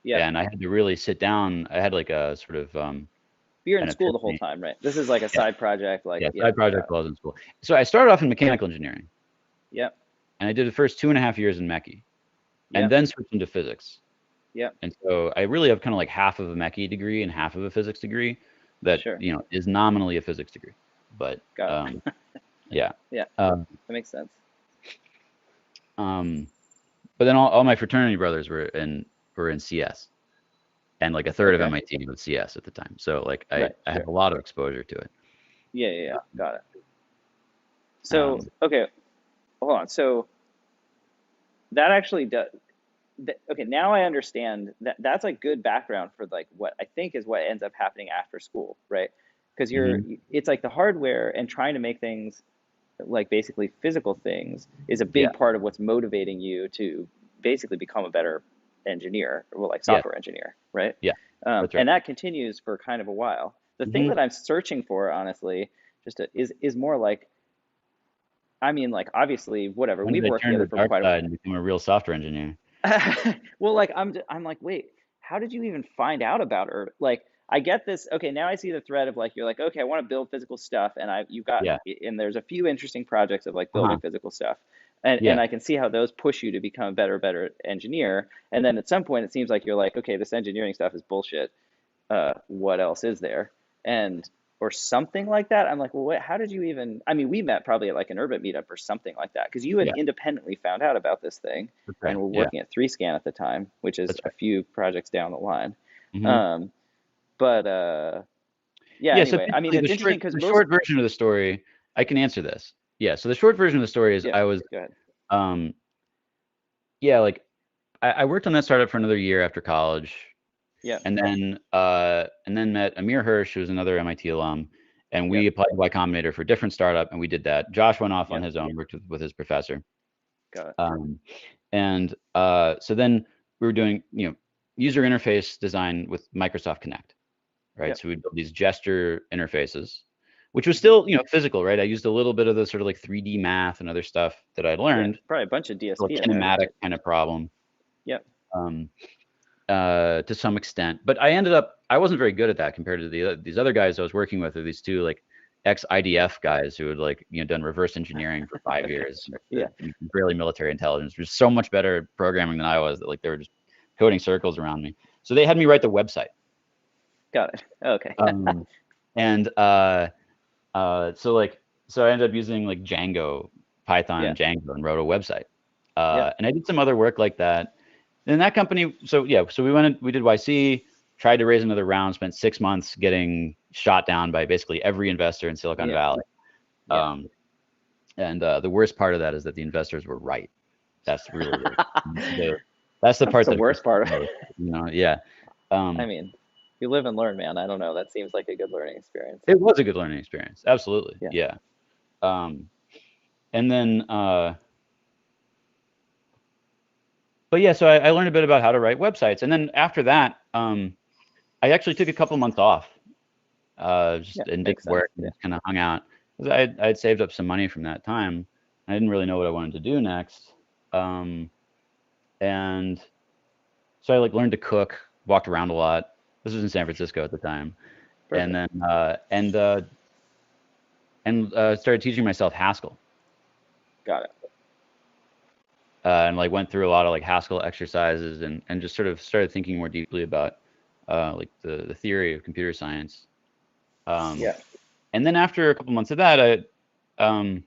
Yeah. And I had to really sit down. I had like a sort of You're in an school the whole epiphany. time, right? This is like a Yeah, side project, like, yeah, yeah, side project got it. while I was in school. So I started off in mechanical engineering, Yep, and I did the first 2.5 years in mechie, and yep, then switched into physics. yep, And so I really have kind of like half of a mechie degree and half of a physics degree that, sure, is nominally a physics degree. But got it. yeah. Yeah, Um, that makes sense. um, but then all my fraternity brothers were in CS, and like a third of Okay, MIT was CS at the time. So like I right, I had sure. a lot of exposure to it. Yeah, yeah, yeah, got it. So, Um, okay, hold on. So that actually does. Okay, now I understand that that's like good background for like what I think is what ends up happening after school, right? Because mhm. it's like the hardware and trying to make things like basically physical things is a Yeah, big part of what's motivating you to basically become a better engineer, or like yeah, software engineer, right? yeah. That's right. And that continues for kind of a while. The thing Hmm. that I'm searching for, honestly, is more like, I mean, like obviously, whatever. When did We've I worked turn to together the for dark quite a. side and become a real software engineer? Well, like I'm like, wait, how did you even find out about her? Like, I get this. Okay, now I see the thread of like, you're like, okay, I want to build physical stuff, and you've got, Yeah. and there's a few interesting projects of like Uh-huh. building physical stuff, and Yeah. I can see how those push you to become a better engineer. And then at some point, it seems like you're like, okay, this engineering stuff is bullshit. What else is there? And or something like that. I'm like, well, how did you even? I mean, we met probably at like an urban meetup or something like that because you had Yeah. independently found out about this thing That's and right. were Yeah. working at 3Scan at the time, which is That's a right. few projects down the line. Hmm. Um, but yeah. Yeah. So Anyway, I mean, basically, the it's interesting short because the most. short version of the story, I can answer this. Yeah. So the short version of the story is Yeah, I was, go ahead. um, yeah, like I worked on that startup for another year after college, Yeah, and then met Amir Hirsch, who was another MIT alum, and yeah, we applied to Y Combinator for a different startup, and we did that. Josh went off yeah. on his own, worked with his professor. Got it. Um, and so then we were doing, user interface design with Microsoft Connect, right? Yeah. So we built these gesture interfaces, which was Hmm. still, physical, right? I used a little bit of the sort of like 3D math and other stuff that I'd Yeah, learned, probably a bunch of a DSP in there, kinematic right? kind of problem, Yeah. um, to some extent. But I wasn't very good at that compared to these other guys I was working with, or these two like Yeah. ex-IDF guys who had like, done reverse engineering for five Okay. years, Yeah. really military intelligence, was so much better at programming than I was that like they were just coding circles around me. So they had me write the website. Got it. Okay. Um, and so I ended up using like Django, Python Yeah. and Django and wrote a website. Yeah. And I did some other work like that. And that company, so yeah, so we did YC, tried to raise another round, spent 6 months getting shot down by basically every investor in Silicon Yeah. Valley. Yeah. Um, and the worst part of that is that the investors were right. That's really that's the That's part the that hurts worst part. the most, yeah. I Um, mean, you live and learn, man. I don't know. That seems like a good learning experience. it was a good learning experience. Absolutely. Yeah. Yeah. Um, and then, but yeah, so I learned a bit about how to write websites. And then after that, I actually took a couple months off, Yeah. just and didn't Makes sense. work and Yeah. just kind of hung out. 'Cause I'd saved up some money from that time. I didn't really know what I wanted to do next. Um, and so I like learned to cook, walked around a lot. This was in San Francisco at the time. And Perfect. then, started teaching myself Haskell. Got it. And like went through a lot of like Haskell exercises and just sort of started thinking more deeply about like the theory of computer science. Um, Yeah. and then after a couple months of that, um,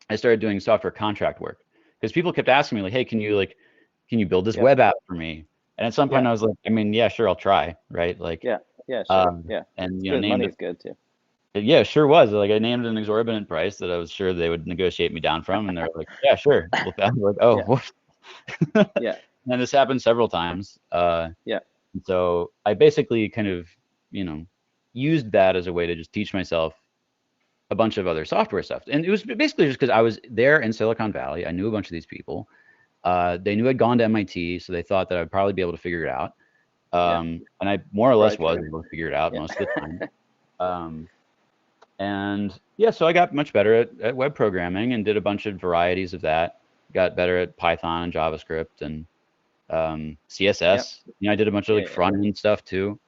I started doing software contract work because people kept asking me like, "Hey, can you build this Yeah. web app for me?" And at some Yeah. point, I was like, "I mean, yeah, sure, I'll try." Right? Like, Yeah. Yeah. Sure. Yeah. and It's good. named Money's it. good too. Yeah, sure was. Like, I named an exorbitant price that I was sure they would negotiate me down from, and they're like, "Yeah, sure." Well, I was like, "Oh, Yeah. whoops." Yeah. And this happened several times. Yeah. So I basically kind of, used that as a way to just teach myself a bunch of other software stuff. And it was basically just because I was there in Silicon Valley. I knew a bunch of these people. They knew I'd gone to MIT, so they thought that I'd probably be able to figure it out. Yeah. And I more or less Probably was true. able to figure it out Yeah. most of the time. Um, and yeah, so I got much better at web programming and did a bunch of varieties of that. Got better at Python and JavaScript and Yeah. CSS. I did a bunch of Yeah. like Yeah. front end stuff too.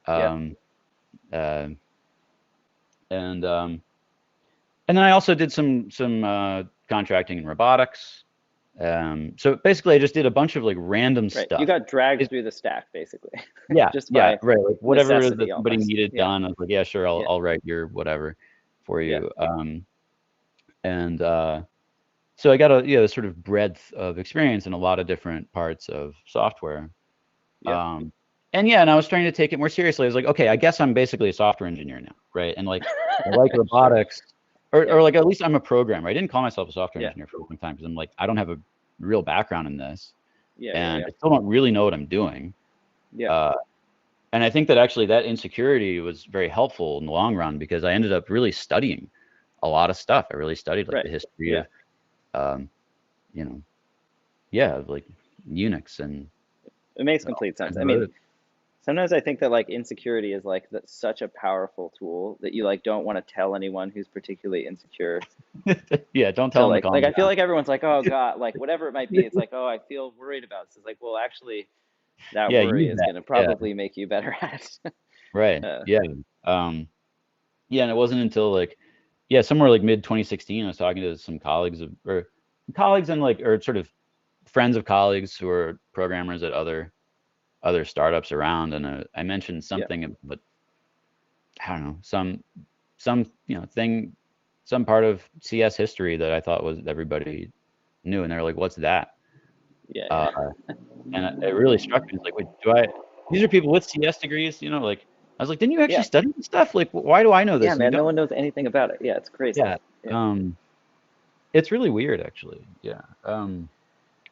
Yeah. Um, uh, and and then I also did some contracting in robotics. So basically, I just did a bunch of like random Right. You stuff. got dragged It, through the stack basically, yeah, just yeah, by right. Like whatever it is necessity that somebody almost. needed Yeah. done, I was like, yeah, sure, Yeah. I'll write your whatever for Yeah. you. And so I got a yeah, this sort of breadth of experience in a lot of different parts of software. Yeah. Um, and yeah, and I was trying to take it more seriously. I was like, okay, I guess I'm basically a software engineer now, right? And like, I like Sure. robotics, Yeah. or like at least I'm a programmer. I didn't call myself a software Yeah. engineer for a long time because I'm like, I don't have a real background in this, Yeah. Yeah. and Yeah. I still don't really know what I'm doing. Yeah. Uh, and I think that actually that insecurity was very helpful in the long run because I ended up really studying a lot of stuff. I really studied like Right. the history Yeah. of, um, you know, yeah, like Unix and It makes complete I sense. I wrote mean, sometimes I think that like insecurity is like such a powerful tool that you like don't want to tell anyone who's particularly insecure it. Yeah, don't to tell them to like calm I feel down. like everyone's like, oh God, like whatever it might be, it's like, oh, I feel worried about this. It's like, well, actually, that Yeah, worry use is that. gonna Yeah, probably make you better at it. right. uh, Yeah. Um, yeah, and it wasn't until like, yeah, somewhere like mid 2016, I was talking to some colleagues of, or colleagues and like, or sort of friends of colleagues who are programmers at other startups around, and I mentioned yeah, something about, I don't know, some thing, some part of CS history that I thought was everybody knew, and they're like, "What's that?" yeah, Uh, yeah. and it really struck me. It's like, wait, do I? These are people with CS degrees, like I was like, didn't you actually Yeah, study this stuff? Like, why do I know yeah, this and you man. No don't? one knows anything about it. Yeah, it's crazy. Yeah. Yeah, It's really weird, actually. Yeah.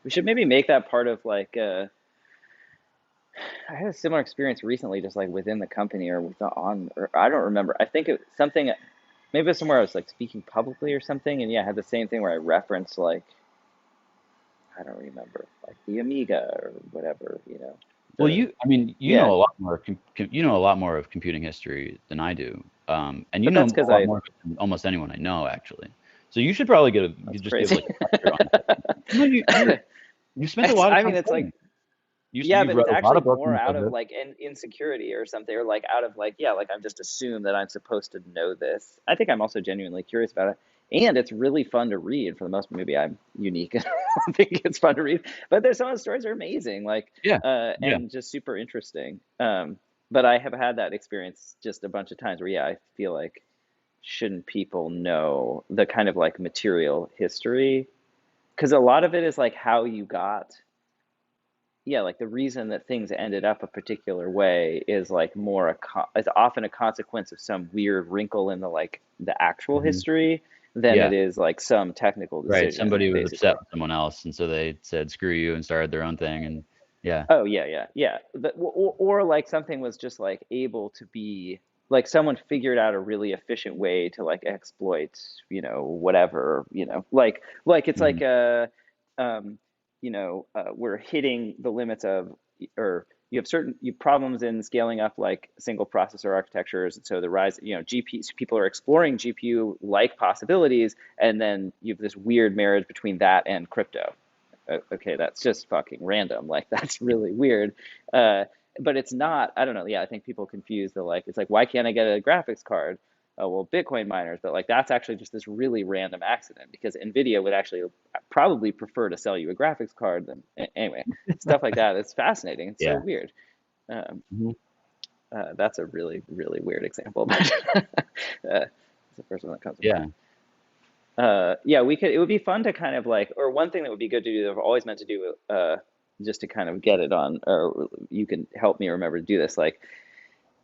we should maybe make that part of like. I had a similar experience recently, just like within the company or with the on, or I don't remember. I think it something maybe it was somewhere I was like speaking publicly or something, and yeah, I had the same thing where I referenced like I don't remember like the Amiga or whatever, Well, the I mean, you yeah, know a lot more. You know a lot more of computing history than I do, and you but know that's because a lot I more of it than almost anyone I know, actually. So you should probably you that's just give crazy. like a lecture on. No, you spent a lot of I time mean, it's like studying. yeah, You've but read it's a lot actually of books more on the out of subject. like an insecurity or something, or like out of like, yeah, like I'm just assumed that I'm supposed to know this. I think I'm also genuinely curious about it. And it's really fun to read for the most part. Maybe I'm unique. I think it's fun to read. But there's some of the stories are amazing, like Yeah, yeah. and just super interesting. But I have had that experience just a bunch of times where yeah, I feel like shouldn't people know the kind of like material history? Because a lot of it is like how you got yeah, like the reason that things ended up a particular way is like more it's often a consequence of some weird wrinkle in the like the actual Hmm. history than Yeah, it is like some technical right. decision, Somebody was basically. upset with someone else, and so they said "screw you" and started their own thing. And yeah, Oh yeah, yeah, yeah. Or like something was just like able to be like someone figured out a really efficient way to like exploit, whatever, like it's hmm, like um, we're hitting the limits of, or you have certain you problems in scaling up like single processor architectures, and so the rise, GPUs, people are exploring GPU like possibilities, and then you have this weird marriage between that and crypto. Okay, that's just fucking random. Like that's really weird. Uh, but it's not. I don't know. Yeah, I think people confuse the like. It's like why can't I get a graphics card? Oh well, Bitcoin miners. But like that's actually just this really random accident because Nvidia would actually probably prefer to sell you a graphics card than anyway stuff like that. It's fascinating. It's so yeah, weird. Um, hmm, that's a really really weird example, but it's the first one that comes to mind. yeah, Yeah, we could. It would be fun to kind of like, or one thing that would be good to do that I've always meant to do, just to kind of get it on, or you can help me remember to do this. Like,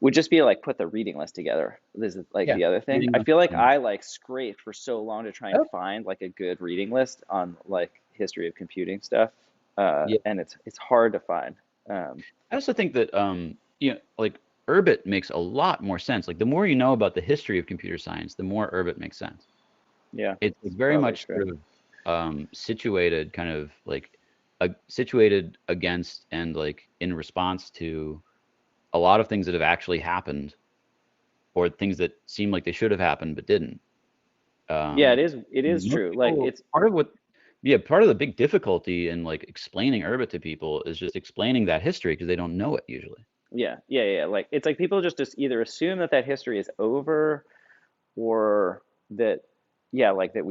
would just be like put the reading list together. This is like yeah. the other thing. Reading I much feel like fun. I like scraped for so long to try and Oh, find like a good reading list on like history of computing stuff, yeah. and it's hard to find. Um, I also think that like Urbit makes a lot more sense. Like the more you know about the history of computer science, the more Urbit makes sense. yeah, It's it's very probably much true. sort of situated, kind of like situated against and like in response to a lot of things that have actually happened, or things that seem like they should have happened but didn't. Yeah, Um, it is Most true. Like people, it's part of what, yeah, part of the big difficulty in like explaining Urbit to people is just explaining that history because they don't know it usually. yeah. Like it's like people just either assume that that history is over, or that yeah, like that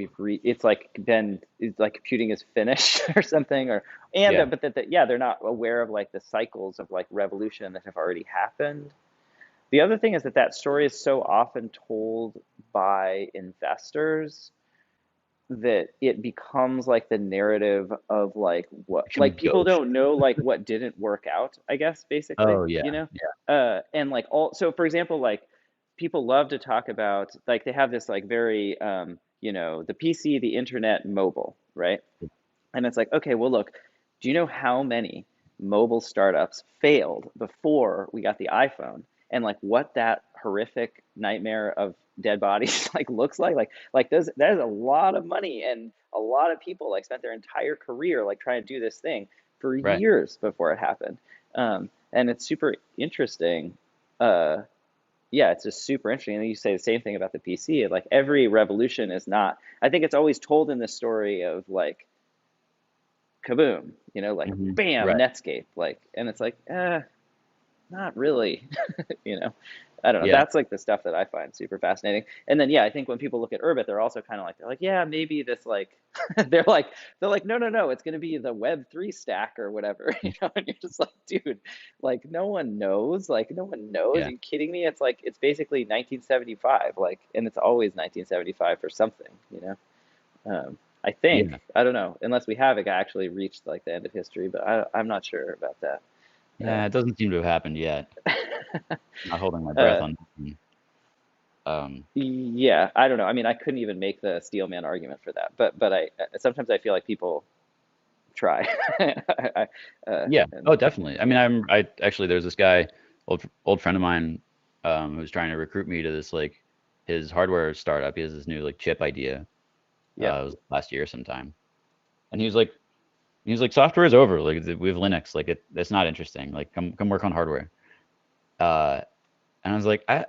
it's like then it's like computing is finished or something, or Yeah. but that yeah, they're not aware of like the cycles of like revolution that have already happened. The other thing is that that story is so often told by investors that it becomes like the narrative of like what, Should we like people ghost? don't know like what didn't work out, I guess, basically, Oh yeah. you know? Yeah. And like all, so for example, like people love to talk about, like they have this like very, the PC, the internet, mobile, right? And it's like, okay, well, look, do you know how many mobile startups failed before we got the iPhone? And like what that horrific nightmare of dead bodies like looks like? Like there's a lot of money, and a lot of people like spent their entire career like trying to do this thing for Right. years before it happened. And it's super interesting. Uh, yeah, it's just super interesting. And you say the same thing about the PC. Like every revolution is not, I think it's always told in this story of like kaboom, like bam, Right. Netscape, like, and it's like, not really, you know. I don't know. Yeah. That's like the stuff that I find super fascinating. And then yeah, I think when people look at Urbit, they're also kind of like yeah, maybe this like they're like no, it's going to be the Web3 stack or whatever, And you're just like, dude, like no one knows, like no one knows. Are Yeah. you kidding me? It's like it's basically 1975, like, and it's always 1975 for something, I think, Yeah. I don't know, unless we have actually reached like the end of history, but I'm not sure about that. Yeah. It Uh, doesn't seem to have happened yet. Not holding my breath uh, on that one. yeah, I don't know. I mean, I couldn't even make the Steelman argument for that, but sometimes I feel like people try. Yeah. And Oh, definitely. I mean, I actually there's this guy, old friend of mine, who's trying to recruit me to this like his hardware startup. He has this new like chip idea. yeah, It was last year sometime, and he was like, software is over. Like we have Linux. Like it's not interesting. Like come work on hardware. Uh, and I was like, I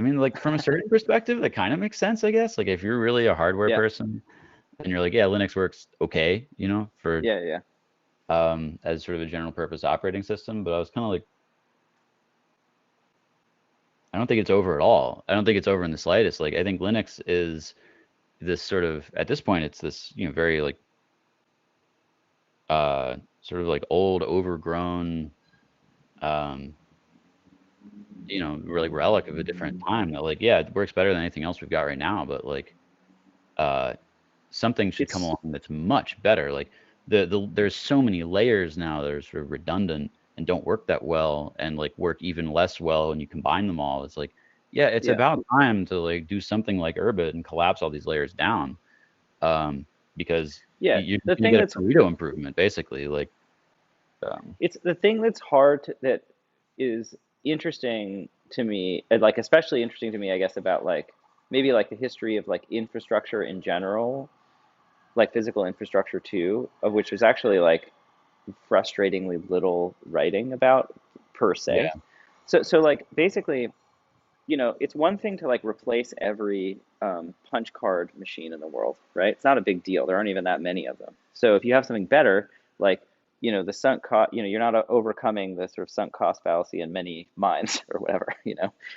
mean, like from a certain perspective, that kind of makes sense, I guess. Like if you're really a hardware yeah, person and you're like, yeah, Linux works okay, for yeah. as sort of a general purpose operating system. But I was kind of like, I don't think it's over at all. I don't think it's over in the slightest. Like I think Linux is this sort of at this point, it's this very like sort of like old, overgrown, um, really relic of a different time. That like, yeah, it works better than anything else we've got right now. But like, uh, something should come It's along that's much better. Like there's so many layers now that are sort of redundant and don't work that well, and like work even less well when you combine them all. It's like, yeah, it's yeah, about time to like do something like Urbit and collapse all these layers down, because yeah. you're The gonna thing get a that's Pareto improvement basically. Like, it's the thing that's hard that is interesting to me, and like especially interesting to me, I guess, about like maybe like the history of like infrastructure in general, like physical infrastructure too, of which is actually like frustratingly little writing about per se. yeah, So like basically, it's one thing to like replace every punch card machine in the world, right? It's not a big deal. There aren't even that many of them. So if you have something better, like the sunk cost, you're not overcoming the sort of sunk cost fallacy in many minds or whatever,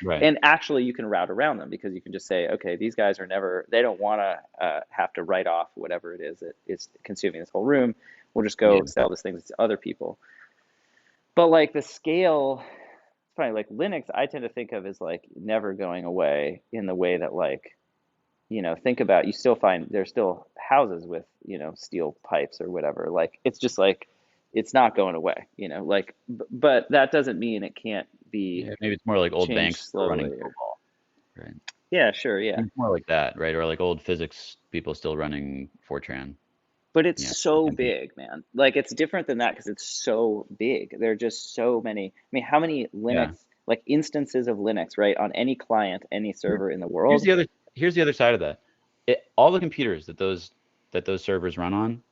right, and actually you can route around them because you can just say, okay, these guys are never, they don't want to have to write off whatever it is that is consuming this whole room. We'll just yeah, go sell this thing to other people. But like the scale, it's funny, like Linux, I tend to think of as like never going away in the way that like, think about, you still find there's still houses with, steel pipes or whatever. Like it's just like it's not going away, like but that doesn't mean it can't be yeah. Maybe it's more like old changed banks still running slowly or COBOL, right? yeah, sure, yeah. It's more like that, right? Or like old physics people still running Fortran. But it's Yeah. so big, man. Like it's different than that because it's so big. There are just so many. I mean, how many Linux, Yeah. like instances of Linux, right, on any client, any Here- server in the Here's world? the other here's the other side of that. All the computers that those servers run on,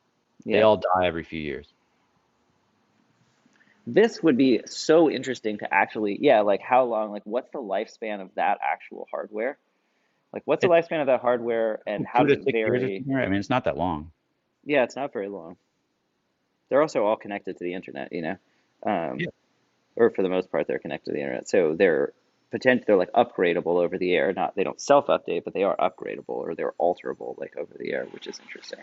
they Yeah. all die every few years. This would be so interesting to actually, yeah, like how long, like what's the lifespan of that actual hardware? Like what's the It's lifespan of that hardware and how two does to it six years or vary? something, right? I mean, it's not that long. Yeah, it's not very long. They're also all connected to the internet, Yeah. or for the most part, they're connected to the internet. So they're like upgradable over the air. Not they don't self-update, but they are upgradable or they're alterable like over the air, which is interesting.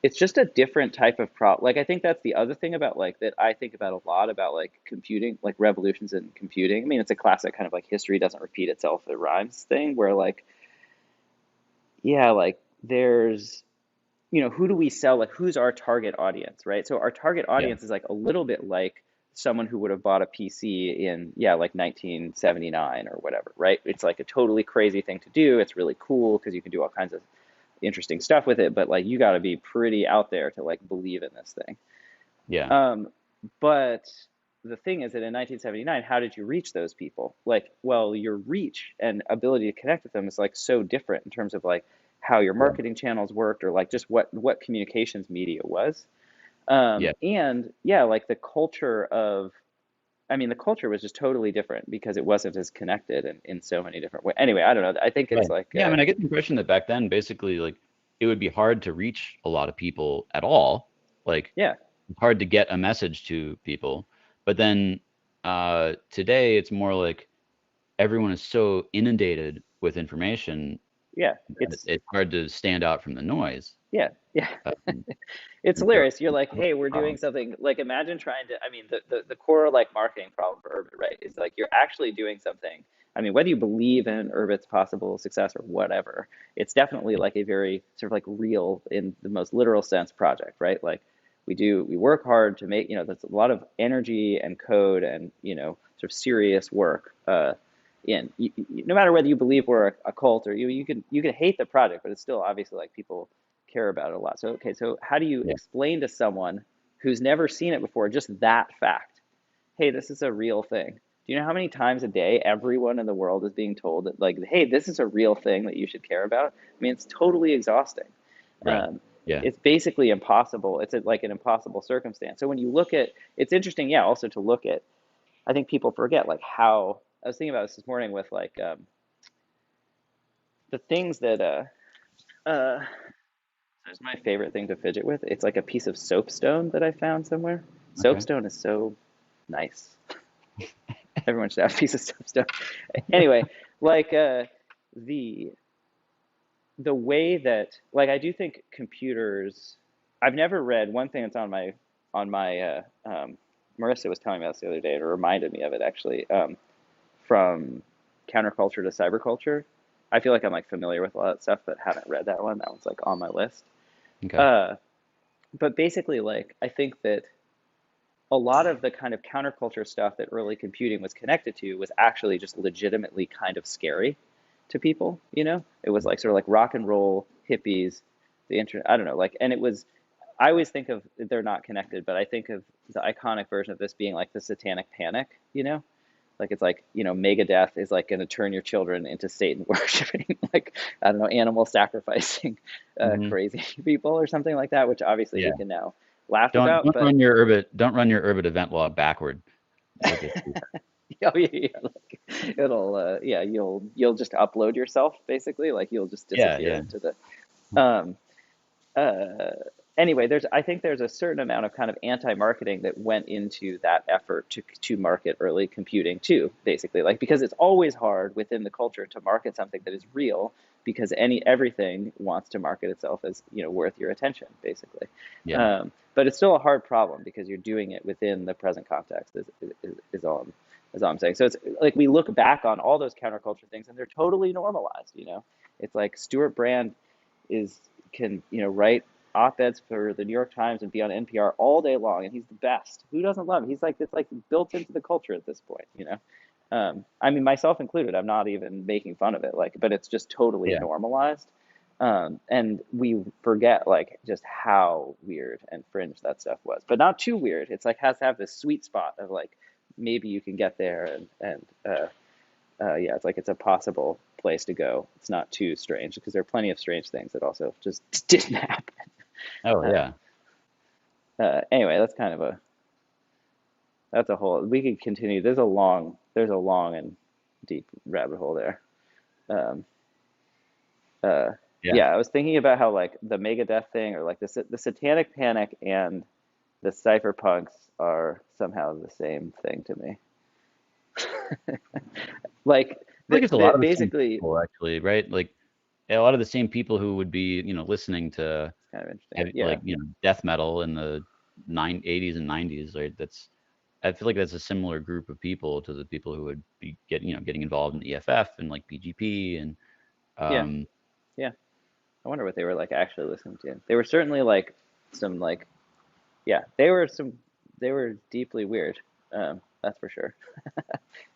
It's just a different type of problem. Like I think that's the other thing about like that I think about a lot about like computing, like revolutions in computing. I mean, it's a classic kind of like history doesn't repeat itself, it rhymes thing where like yeah, like there's who do we sell? Like, who's our target audience, right? So our target Yeah. audience is like a little bit like someone who would have bought a PC in, yeah, like 1979 or whatever, right? It's like a totally crazy thing to do. It's really cool because you can do all kinds of interesting stuff with it, but like you got to be pretty out there to like believe in this thing. Yeah. Um, but the thing is that in 1979, how did you reach those people? Like, well, your reach and ability to connect with them is like so different in terms of like how your Yeah. marketing channels worked or like just what communications media was. Yeah. And yeah, like the culture of, I mean, the culture was just totally different because it wasn't as connected in so many different ways. Anyway, I don't know. I think it's Right. like, Yeah. I mean, I get the impression that back then, basically, like it would be hard to reach a lot of people at all. Like yeah, hard to get a message to people. But then today, it's more like everyone is so inundated with information yeah, that it's hard to stand out from the noise. yeah, yeah. Um, It's and so, hilarious. You're like, hey, we're doing something. Like, imagine trying to. I mean, the core like marketing problem for Urbit, right, is like you're actually doing something. I mean, whether you believe in Urbit's possible success or whatever, it's definitely like a very sort of like real, in the most literal sense, project, right? Like, we work hard to make, there's a lot of energy and code and sort of serious work. No matter whether you believe we're a cult or you can hate the project, but it's still obviously like people care about it a lot. So, okay, so how do you yeah, explain to someone who's never seen it before just that fact? Hey, this is a real thing. Do you know how many times a day everyone in the world is being told that, like, hey, this is a real thing that you should care about? I mean, it's totally exhausting. right. Um, Yeah. it's basically impossible. It's like an impossible circumstance. So when you look at, it's interesting, yeah, also to look at, I think people forget, like, how, I was thinking about this morning with, like, the things that, There's my favorite thing to fidget with. It's like a piece of soapstone that I found somewhere. Okay. Soapstone is so nice. Everyone should have a piece of soapstone. Anyway, like the the way that like I do think computers. I've never read one thing that's on my Marissa was telling me this the other day. And it reminded me of it actually from counterculture to cyberculture. I feel like I'm like familiar with a lot of stuff, but haven't read that one. That one's like on my list. Okay. Uh, but basically, like I think that a lot of the kind of counterculture stuff that early computing was connected to was actually just legitimately kind of scary to people, It was like sort of like rock and roll, hippies, the internet, I don't know, like, and it was, I always think of, they're not connected, but I think of the iconic version of this being like the Satanic Panic. Like it's like, Megadeth is like going to turn your children into Satan worshiping, like, I don't know, animal sacrificing Hmm. crazy people or something like that, which obviously we Yeah. can now laugh Don't about, don't but run your Urbit event log backward. You'll get oh yeah, yeah, like it'll yeah, you'll just upload yourself basically, like you'll just yeah, disappear yeah. into the um uh anyway, I think there's a certain amount of kind of anti-marketing that went into that effort to market early computing too, basically, like because it's always hard within the culture to market something that is real because everything wants to market itself as worth your attention basically. Yeah. But it's still a hard problem because you're doing it within the present context is all I'm saying. So it's like we look back on all those counterculture things and they're totally normalized. It's like Stuart Brand is can write op-eds for the New York Times and be on NPR all day long, and he's the best. Who doesn't love him? He's like it's like built into the culture at this point. I mean, myself included. I'm not even making fun of it, like, but it's just totally Yeah. normalized. And we forget like just how weird and fringe that stuff was, but not too weird. It's like has to have this sweet spot of like maybe you can get there and yeah, it's like it's a possible place to go. It's not too strange because there are plenty of strange things that also just didn't happen. Oh Uh, yeah. anyway, that's a whole. We could continue. There's a long and deep rabbit hole there. Um, uh, Yeah. yeah, I was thinking about how like the Megadeth thing or like the Satanic Panic and the cypherpunks are somehow the same thing to me. Like feel like it's a lot of the same basically, people actually, right? Like a lot of the same people who would be, listening to it's kind of interesting. Yeah, like, death metal in the 80s and 90s, right? I feel like that's a similar group of people to the people who would be getting involved in EFF and like BGP and yeah, um yeah. I wonder what they were like actually listening to. They were certainly like some like yeah, they were deeply weird. That's for sure.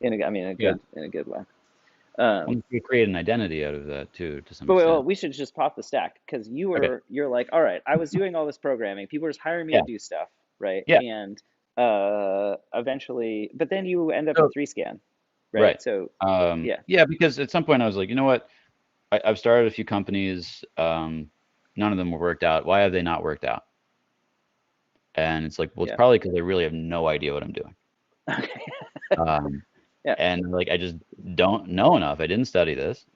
I mean, yeah. in a good way. Well, you create an identity out of that too, to some But well, extent. we should just pop the stack because Okay. you're like, all right, I was doing all this programming. People were just hiring me to Yeah. do stuff, right? Yeah. And eventually, but then you end up So at 3scan, right? right. So yeah, Yeah, because at some point I was like, you know what? I've started a few companies. None of them were worked out. Why have they not worked out? And it's like, well, it's yeah, probably because I really have no idea what I'm doing. okay, Um, yeah, and like I just don't know enough. I didn't study this.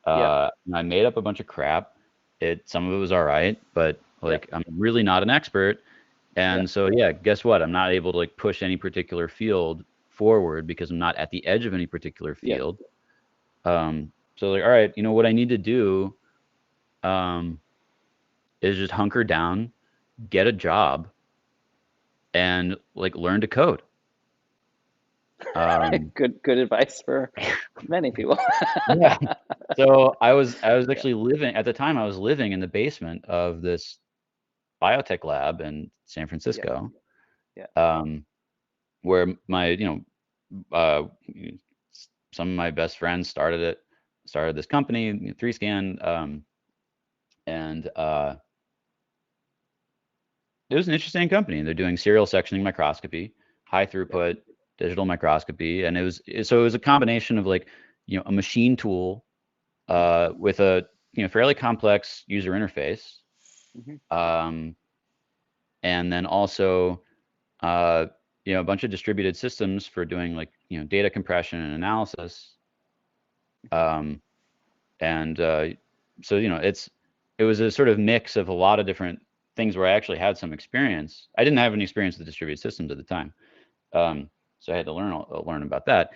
yeah, I made up a bunch of crap. Some of it was all right, but yeah, like I'm really not an expert. yeah, And so yeah, guess what? I'm not able to like push any particular field forward because I'm not at the edge of any particular yeah. field. So like, all right, what I need to do um, is just hunker down, get a job, and like learn to code. Um, Good advice for many people. yeah. So I was Yeah, actually living at the time. I was living in the basement of this biotech lab in San yeah, Francisco, yeah. um, where my some of my best friends started this company, 3Scan, and it was an interesting company. They're doing serial sectioning microscopy, high Yep. throughput digital microscopy, and it was a combination of like a machine tool Hmm. with a fairly complex user interface, Hmm. um, and then also uh, a bunch of distributed systems for doing like data compression and analysis. Um, and so it was a sort of mix of a lot of different things where I actually had some experience. I didn't have any experience with distributed systems at the time, so I had to learn about that.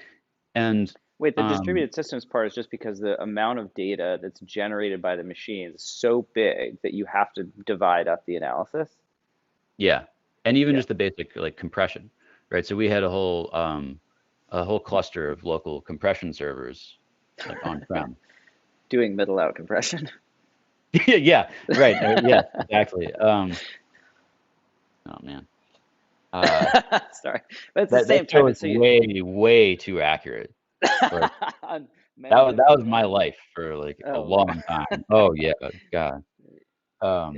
And Wait, the um, distributed systems part is just because the amount of data that's generated by the machine is so big that you have to divide up the analysis. yeah, and even Yeah. just the basic like compression, right? So we had a whole cluster of local compression servers like on-prem. Doing middle out compression. Yeah, right. Yeah, exactly. Oh man. Uh, Sorry. But it's the that same show time. is It's so you way, way too accurate. Like on that many was that different was my levels. life for like a Oh long time. Oh yeah, God. yeah. Um,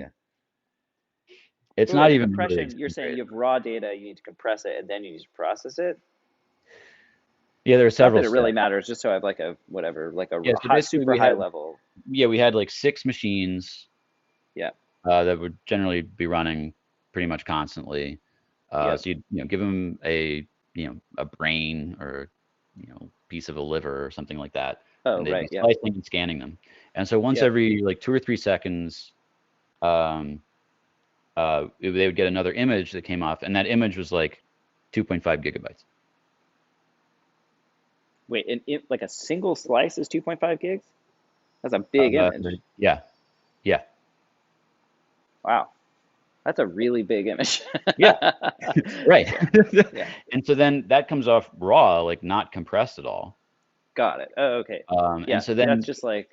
it's But wait, not the even really compression, you're saying exaggerated. you have raw data, you need to compress it, and then you need to process it? Yeah, there are Not several that it really steps. matters, just so I have like a whatever, like a Yeah, so high, basically super high level. we had like 6 machines Yeah. that would generally be running pretty much constantly. Yep. So you give them a brain or piece of a liver or something like that, Oh, and they'd right. be Yep. slicing and scanning them. And so once Yep. every like 2 or 3 seconds, um, they would get another image that came off, and that image was like 2.5 gigabytes. Wait, like a single slice is 2.5 gigs? That's a big image. Yeah, yeah, Wow. That's a really big image. yeah. Right. Yeah. And so then that comes off raw, like not compressed at all. Got it. Oh, okay. And Yeah. so That's then just like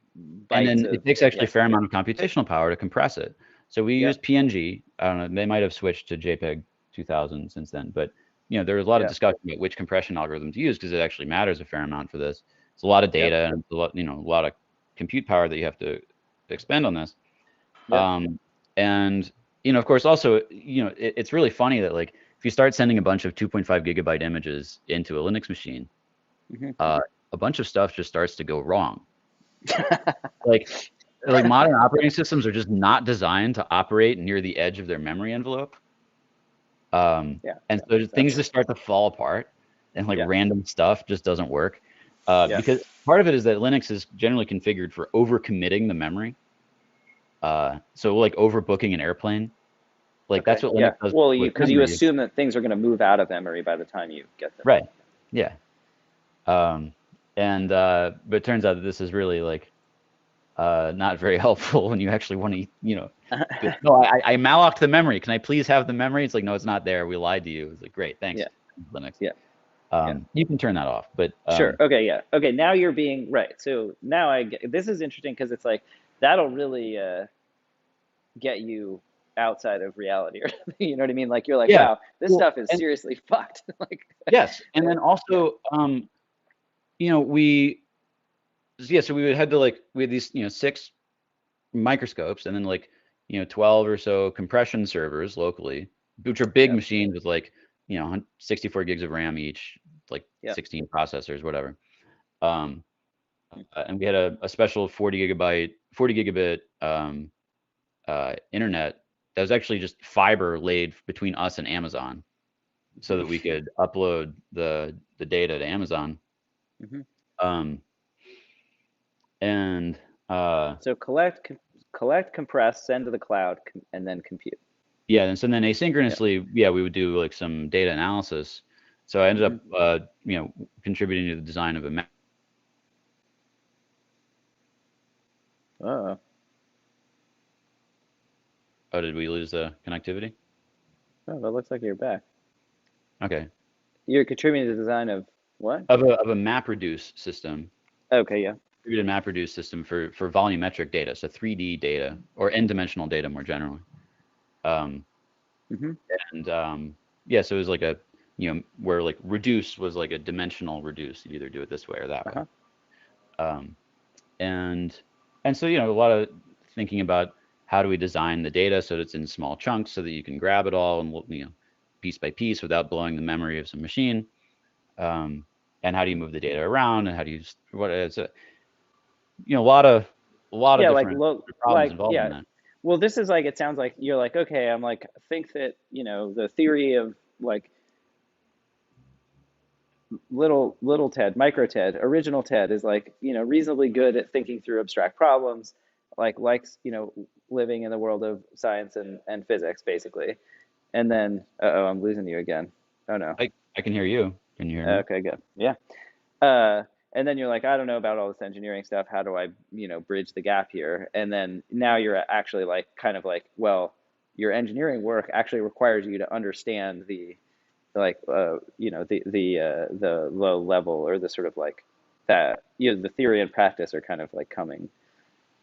and bytes then it of, takes actually a yeah. fair amount of computational power to compress it. So we use Yep. PNG. I don't know, they might have switched to JPEG 2000 since then, but there was a lot of Yep. discussion about which compression algorithm to use because it actually matters a fair amount for this. It's a lot of Yep. data and it's a lot of compute power that you have to expend on this. Yep. Um, and of course, also it's really funny that like if you start sending a bunch of 2.5 gigabyte images into a Linux machine, Hmm. uh, a bunch of stuff just starts to go wrong. Like modern operating systems are just not designed to operate near the edge of their memory envelope. Yeah. And That so makes things sense. just start to fall apart and like Yeah. random stuff just doesn't work. Yeah. Because part of it is that Linux is generally configured for overcommitting the memory. So like overbooking an airplane. Like Okay. that's what Yeah. Linux does Well, with because you memory. assume that things are going to move out of memory by the time you get them in. Right. Yeah. Um, and but it turns out that this is really like not very helpful when you actually want to, be like, no, I mallocked the memory. Can I please have the memory? It's like, no, it's not there. We lied to you. It's like, great, thanks, Yeah. Linux. Yeah. Yeah. You can turn that off, but Sure. Okay. Yeah. Okay. Now you're being right. So now this is interesting because it's like that'll really get you outside of reality or something. You know what I mean? Like you're like, yeah. wow, this Well, stuff is and seriously fucked. Like, yes, and then yeah. also, we yeah, so we would had to like we had these 6 microscopes and then like 12 or so compression servers locally, which are big Yep. machines with like 64 gigs of RAM each, like Yep. 16 processors, whatever. Um, and we had a special 40 gigabit internet that was actually just fiber laid between us and Amazon, so that we could upload the data to Amazon. Hmm. Um, and uh, So collect, compress, send to the cloud, and then compute. yeah, and so then Yep. asynchronously, yeah, we would do like some data analysis. So I ended Hmm. up, contributing to the design of a map. Oh, Oh, did we lose the connectivity? oh, that looks like you're back. Okay. You're contributing to the design of what? Of a map reduce system, Okay, yeah. distributed map reduce system for volumetric data, so 3D data or n-dimensional data more generally. Um, Hmm. and yeah, so it was like where like reduce was like a dimensional reduce. You either do it this way or that way. Uh-huh. Um, and and so a lot of thinking about how do we design the data so that it's in small chunks so that you can grab it all and piece by piece without blowing the memory of some machine. Um, and how do you move the data around and how do you what it's a a lot of Yeah, like different look, problems like involved in yeah. that. Well, this is like it sounds like you're like okay. I'm like think that the theory of like little Ted, micro Ted, original Ted is like reasonably good at thinking through abstract problems, like likes living in the world of science and physics basically. And then oh, I'm losing you again. Oh no. I can hear you. Can you hear me? Okay, good. Yeah. Uh, and then you're like, I don't know about all this engineering stuff. How do I, bridge the gap here? And then now you're actually like, kind of like, well, your engineering work actually requires you to understand the, like, the low level or the sort of like that, the theory and practice are kind of like coming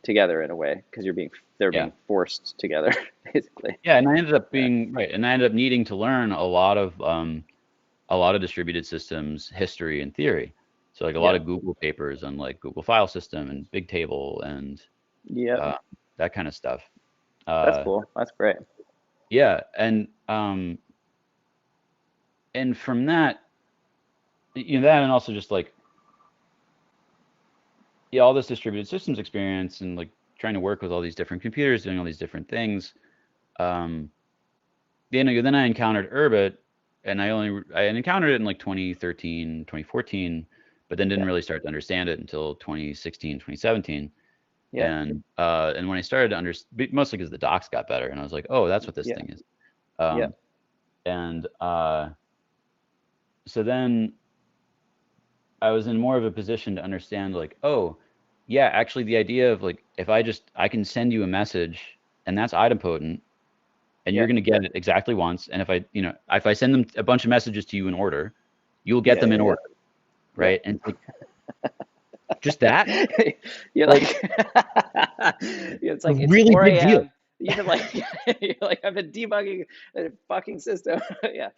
together in a way because they're Yeah. being forced together, basically. Yeah, and I ended up Yeah. being right, and I ended up needing to learn a lot of distributed systems history and theory. So like a lot Yeah. of Google papers on like Google file system and Bigtable and Yep. uh, that kind of stuff. That's Uh, cool. That's great. yeah, and from that, that and also just like yeah, all this distributed systems experience and like trying to work with all these different computers, doing all these different things. Um, then I encountered Urbit, and I encountered it in like 2013, 2014, but then didn't Yeah. really start to understand it until 2016, 2017. Yeah. And when I started to understand, mostly because the docs got better, and I was like, oh, that's what this Yeah. thing is. Yeah. Um, and so then I was in more of a position to understand, like, oh, yeah, actually, the idea of like, if I can send you a message, and that's idempotent, and you're Yeah. going to get it exactly once. And if I send them a bunch of messages to you in order, you'll get Yeah. them in Yeah. order, Yeah. right? And it's like just that, You're like like, it's a like it's really big 4 deal. a.m. You've been like, you're like, I've been debugging a fucking system. Yeah.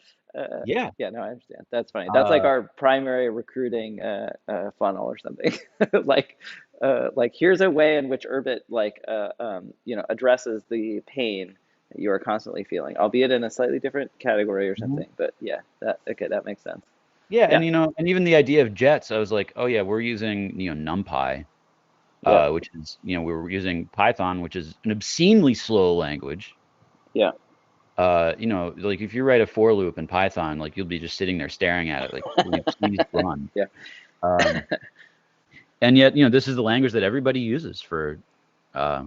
Yeah. Yeah, no, I understand. That's funny. That's like Uh, our primary recruiting funnel or something. Like here's a way in which Urbit addresses the pain that you are constantly feeling, albeit in a slightly different category or mhm. something. But yeah, that okay, that makes sense. Yeah, Yeah. and even the idea of jets, I was like, oh yeah, we're using NumPy, Yeah. which is we were using Python, which is an obscenely slow language. Yeah. Like if you write a for loop in Python, like you'll be just sitting there staring at it, like, will you please run? Yeah. Um, and yet, this is the language that everybody uses for uh,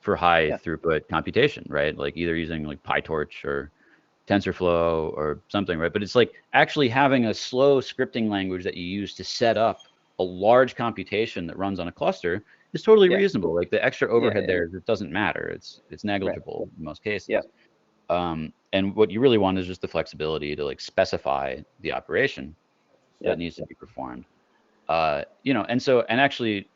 for high Yeah. throughput computation, right? Like either using like PyTorch or TensorFlow or something, right? But it's like actually having a slow scripting language that you use to set up a large computation that runs on a cluster is totally Yeah. reasonable. Like the extra Yeah. overhead Yeah. there, it doesn't matter. It's Right. negligible in most Yeah. cases. And what you really want is just the flexibility to like specify the operation Yeah. that needs to be performed. And actually,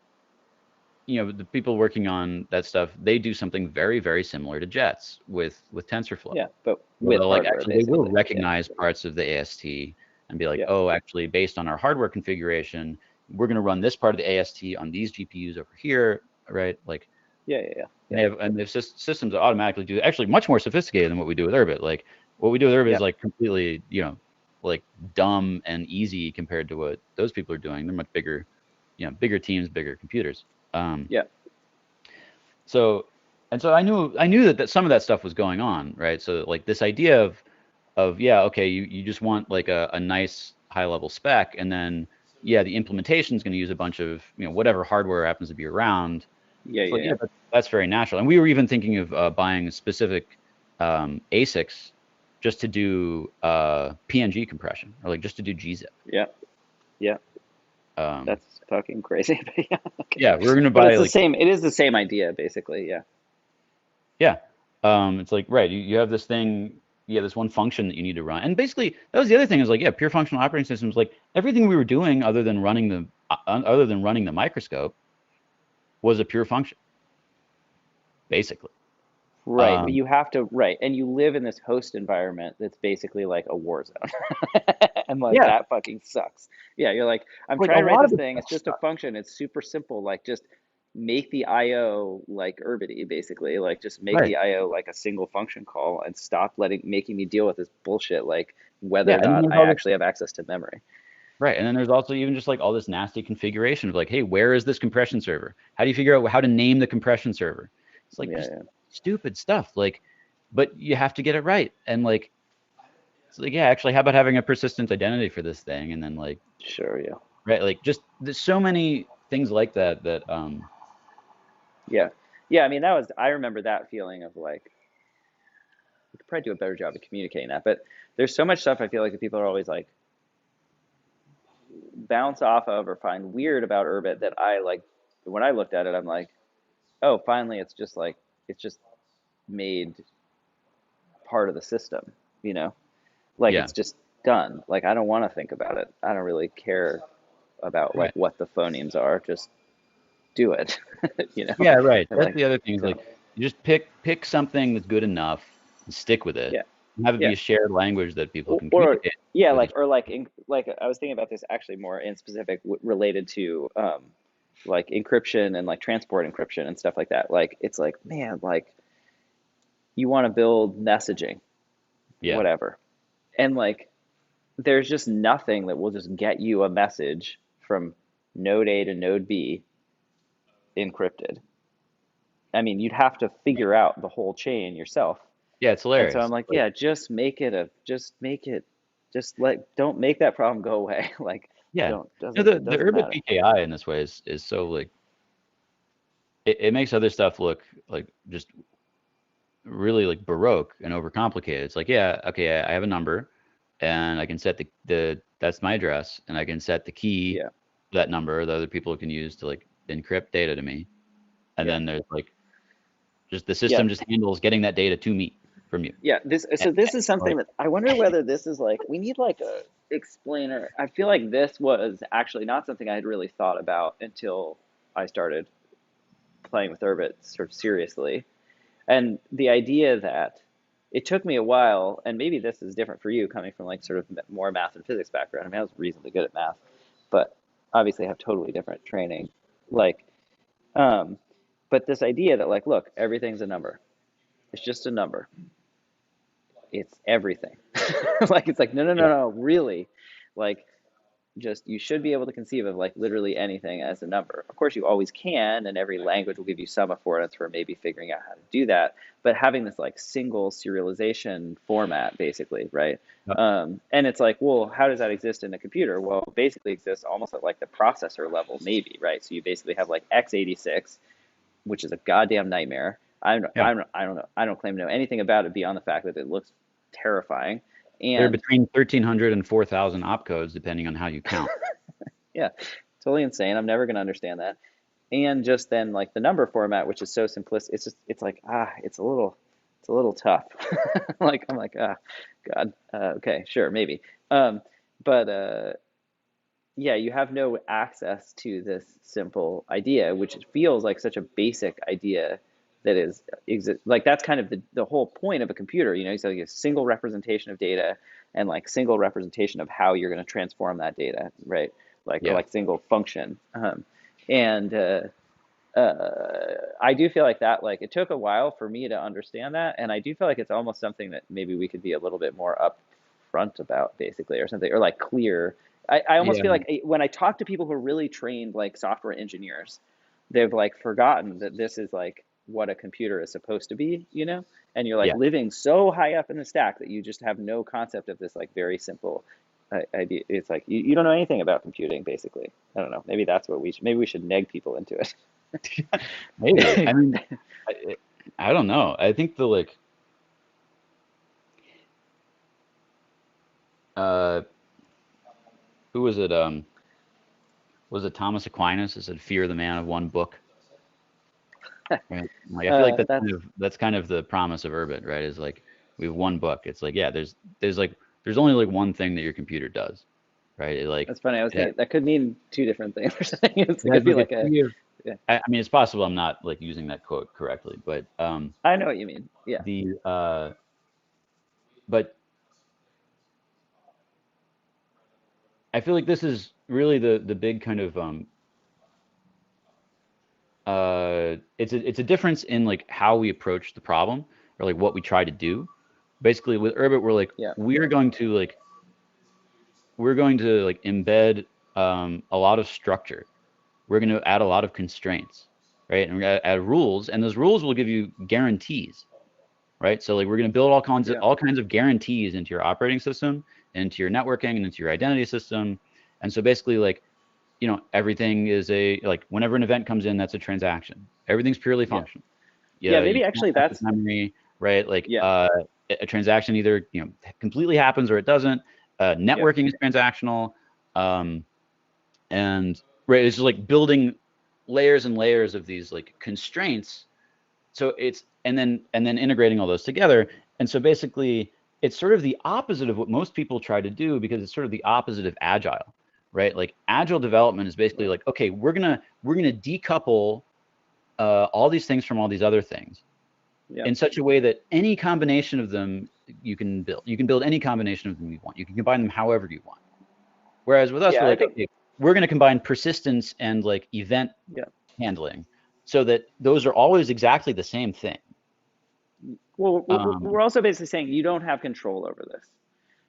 the people working on that stuff, they do something very, very similar to Jets with TensorFlow. Yeah. But Where with they'll like hardware, actually they will basically. Yeah. recognize parts of the AST and be like, Yeah. oh, actually, based on our hardware configuration, we're going to run this part of the AST on these GPUs over here, right? Like, Yeah. Yeah. Yeah. and Yeah. they have systems that automatically do actually much more sophisticated than what we do with Urbit. Like, what we do with Urbit Yeah. is like completely, like dumb and easy compared to what those people are doing. They're much bigger, bigger teams, bigger computers. Um, Yeah. so and so I knew that some of that stuff was going on, right? So like this idea of yeah, okay, you just want like a nice high level spec, and then yeah, the implementation is going to use a bunch of whatever hardware happens to be around. Yeah. It's like Yeah. yeah, that's very natural. And we were even thinking of buying specific ASICs just to do PNG compression or like just to do gzip. Yeah. Yeah. Um, That's fucking crazy. But yeah. Okay. yeah, we're gonna But buy it's the like same. It is the same idea, basically. Yeah. yeah. It's like, right, you have this thing, yeah, this one function that you need to run. And basically, that was the other thing is like, yeah, pure functional operating systems, like everything we were doing other than running the microscope was a pure function, basically. Right. But Um, you have to, right. And you live in this host environment that's basically like a war zone. And like yeah, that fucking sucks. Yeah. You're like, I'm like a trying to write lot of this the thing. It's stuff just a sucks. function. It's super simple. Like just make the IO like Urbity, basically. Like just make Right. the IO like a single function call and stop making me deal with this bullshit, like whether Yeah. or And then not there's I all this, actually have access to memory. right. And then there's also even just like all this nasty configuration of like, hey, where is this compression server? How do you figure out how to name the compression server? It's like Yeah. just Yeah. stupid stuff. Like, but you have to get it right. And like, it's like, yeah, actually, how about having a persistent identity for this thing? And then like, Sure. Yeah. right, like just there's so many things like that. Yeah. Yeah. I mean, I remember that feeling of like, we could probably do a better job of communicating that. But there's so much stuff I feel like that people are always like bounce off of or find weird about Urbit that I like. When I looked at it, I'm like, oh, finally, it's just made part of the system, you know? Like Yeah, it's just done. Like I don't want to think about it. I don't really care about like right. what the phonemes are. Just do it, you know? Yeah, right. And That's like, the other thing is like so you just pick something that's good enough and stick with it yeah, and have it be yeah. a shared language that people can Or communicate yeah, with like each or like like I was thinking about this actually more in specific related to like encryption and like transport encryption and stuff like that. Like it's like man, like you want to build messaging, yeah. whatever, and like there's just nothing that will just get you a message from node A to node B encrypted. I mean, you'd have to figure out the whole chain yourself. Yeah, it's And so I'm hilarious. like, Like yeah, just make it, just like, don't make that problem go away. Like, yeah. don't, The doesn't Urbit matter. PKI in this way is so like it makes other stuff look like just really like baroque and overcomplicated. It's like, yeah, okay, I have a number and I can set the that's my address and I can set the key Yeah, to that number that other people can use to like encrypt data to me. And yeah, then there's like just the yeah, system just handles getting that data to me from you. yeah. And, So this is something like that I wonder whether this is like, we need like a explainer. I feel like this was actually not something I had really thought about until I started playing with Urbit sort of seriously. And the idea that it took me a while, and maybe this is different for you coming from like sort of more math and physics background. I mean, I was reasonably good at math, but obviously have totally different training. Like, um, but this idea that like, look, everything's a number. It's just a number. It's everything. Like, it's like, no, no, no, yeah, no, really. Like, just you should be able to conceive of like literally anything as a number. Of course, you always can, and every language will give you some affordance for maybe figuring out how to do that. But having this like single serialization format, basically, right? yep, And it's like, well, how does that exist in a computer? Well, it basically exists almost at like the processor level, maybe, right? So you basically have like x86, which is a goddamn nightmare. Yeah, I don't know. I don't claim to know anything about it beyond the fact that it looks terrifying. they're And between 1,300 and 4,000 opcodes depending on how you count. yeah, totally insane. I'm never going to understand that. And just then like the number format, which is so simplistic, it's like it's a little tough. Like I'm like God, okay, sure, maybe. Um, but yeah, you have no access to this simple idea, which feels like such a basic idea that is like that's kind of the whole point of a computer, you know, so like a single representation of data and like single representation of how you're going to transform that data, right? Like or Yeah. like single function. And I do feel like that, like it took a while for me to understand that, and I do feel like it's almost something that maybe we could be a little bit more upfront about, basically, or something, or like clear. I almost Yeah. feel like when I talk to people who are really trained, like software engineers, they've like forgotten that this is like what a computer is supposed to be, you know? And you're like Yeah. living so high up in the stack that you just have no concept of this like very simple idea. It's like you don't know anything about computing, basically. I don't know. Maybe that's what maybe we should neg people into it. Maybe. I mean, I, I don't know. I think the like uh who was it? Was it Thomas Aquinas that said fear the man of one book? Right. Like I feel like That's that's kind of the promise of Urbit, right? Is like we have one book. It's like, yeah, there's only like one thing that your computer does, right? It like that's funny. I was it, thinking that could mean two different things. It it has could be like a like a tree of yeah. I mean it's possible I'm not like using that quote correctly, but I know what you mean. Yeah. the but I feel like this is really the big kind of it's a difference in like how we approach the problem or like what we try to do. Basically with Urbit we're like Yeah. we're going to like embed a lot of structure. We're going to add a lot of constraints, right? And we're going to add rules, and those rules will give you guarantees, right? So like we're going to build Yeah. all kinds of guarantees into your operating system, into your networking, and into your identity system. And so basically, like everything is a like whenever an event comes in, that's a transaction. Everything's purely Yeah. functional. Yeah. Yeah, you Maybe can't actually access that's memory, right? Like yeah. a transaction either completely happens or it doesn't. Yeah. Networking is transactional, um, and right, it's just like building layers and layers of these like constraints. So it's and then integrating all those together. And so basically, it's sort of the opposite of what most people try to do because it's sort of the opposite of agile, right? Like agile development is basically Right. like, okay, we're gonna decouple all these things from all these other things Yeah. in such a way that any combination of them you can build. You can build any combination of them you want. You can combine them however you want. Whereas with us, Yeah. we're I like, think okay, we're going to combine persistence and like event yeah. handling so that those are always exactly the same thing. Well, Um, we're also basically saying you don't have control over this.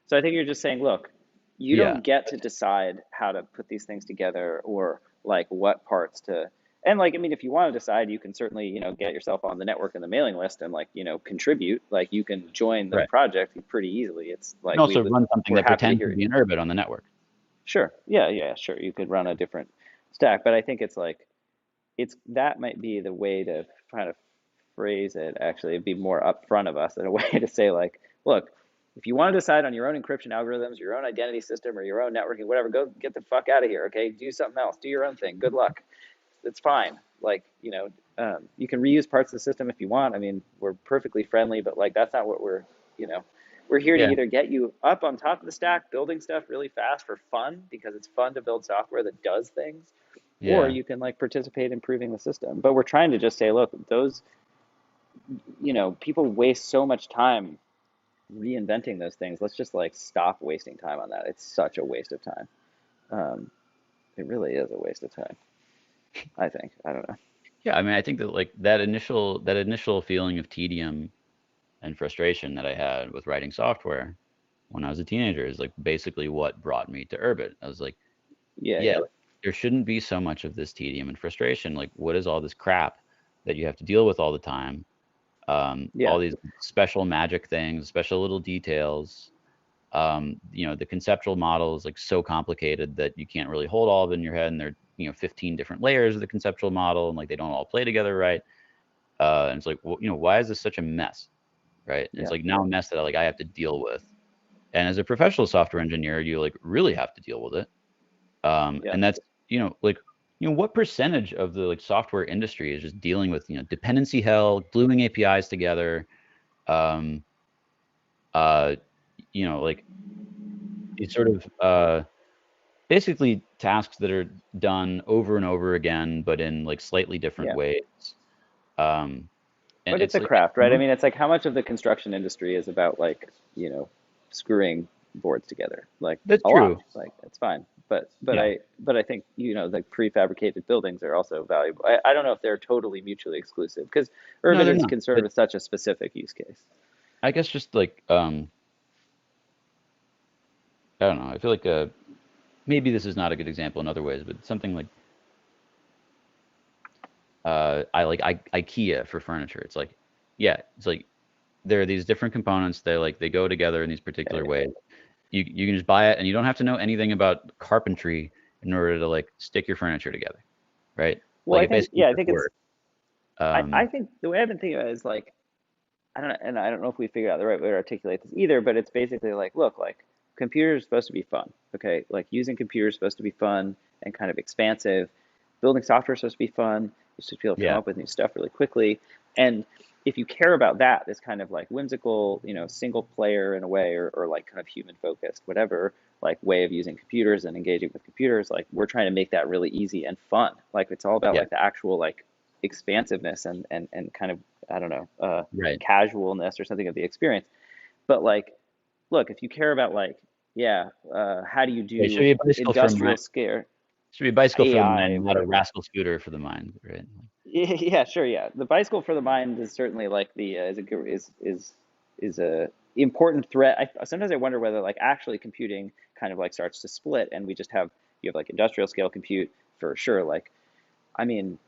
So I think you're just saying, look, you yeah, don't get to decide how to put these things together or like what parts to. And like, I mean, if you want to decide, you can certainly, you know, get yourself on the network and the mailing list and like, you know, contribute. Like you can join the right. project pretty easily. It's You can like we also would, run something we're that happy to pretends hear to it. be an Urbit on the network. Sure. Yeah, yeah, sure. You could run a different stack, but I think it's like it's that might be the way to kind of phrase it. Actually, it'd be more upfront of us in a way to say like, look, if you want to decide on your own encryption algorithms, your own identity system, or your own networking, whatever, go get the fuck out of here. Okay, do something else. Do your own thing. Good luck. It's fine. Like you can reuse parts of the system if you want. I mean, we're perfectly friendly, but like that's not what you know, we're here to Yeah, either get you up on top of the stack, building stuff really fast for fun because it's fun to build software that does things, or yeah, you can like participate in improving the system. But we're trying to just say, look, those, people waste so much time reinventing those things. Let's just like stop wasting time on that. It's such a waste of time. Um, it really is a waste of time, I think. I don't know. yeah. I mean, I think that like that initial feeling of tedium and frustration that I had with writing software when I was a teenager is like basically what brought me to Urbit. I was like, Yeah, yeah, yeah, like, there shouldn't be so much of this tedium and frustration. Like, what is all this crap that you have to deal with all the time? yeah, All these special magic things, special little details. The conceptual model is like so complicated that you can't really hold all of it in your head, and there are 15 different layers of the conceptual model, and like they don't all play together right. And it's like, well, why is this such a mess, right? And it's Yeah. like now a mess that I have to deal with. And as a professional software engineer, you like really have to deal with it. Yeah. And that's, like, what percentage of the like software industry is just dealing with, dependency hell, gluing APIs together, um, uh, like these sort of basically tasks that are done over and over again, but in like slightly different Yeah. ways. Um, and But it's it's a like, craft, right? I mean, it's like how much of the construction industry is about like, screwing boards together? Like that's a lot. true. Like it's fine. But Yeah. I think, like prefabricated buildings are also valuable. I don't know if they're totally mutually exclusive because No, urban they're is not. concerned But with such a specific use case. I guess just like, I don't know. I feel like maybe this is not a good example in other ways, but something like I like IKEA for furniture. It's like, yeah, it's like there are these different components. They go together in these Yeah, particular yeah. ways. You can just buy it, and you don't have to know anything about carpentry in order to like stick your furniture together, right? Well, Like I it think, basically yeah, I just think it's, works. I Um, think the way I've been thinking about it is like, I don't know if we figured out the right way to articulate this either, but it's basically like, look, like computers are supposed to be fun, okay? Like using computers is supposed to be fun and kind of expansive. Building software is supposed to be fun. You should be able to come yeah, up with new stuff really quickly. And if you care about that, this kind of like whimsical, single player in a way, or like kind of human focused, whatever, like way of using computers and engaging with computers, like we're trying to make that really easy and fun. Like it's all about yeah, like the actual like expansiveness and kind of, I don't know, right. casualness or something of the experience. But like, look, if you care about like, yeah, how do you It should do be a bicycle for industrial mind. scale Should be a bicycle for the AI, mind, not a whatever? rascal scooter for the mind, right? Yeah, sure, yeah. The bicycle for the mind is certainly like the is a important threat. Sometimes I wonder whether like actually computing kind of like starts to split, and we just have you have like industrial scale compute for sure. Like, I mean,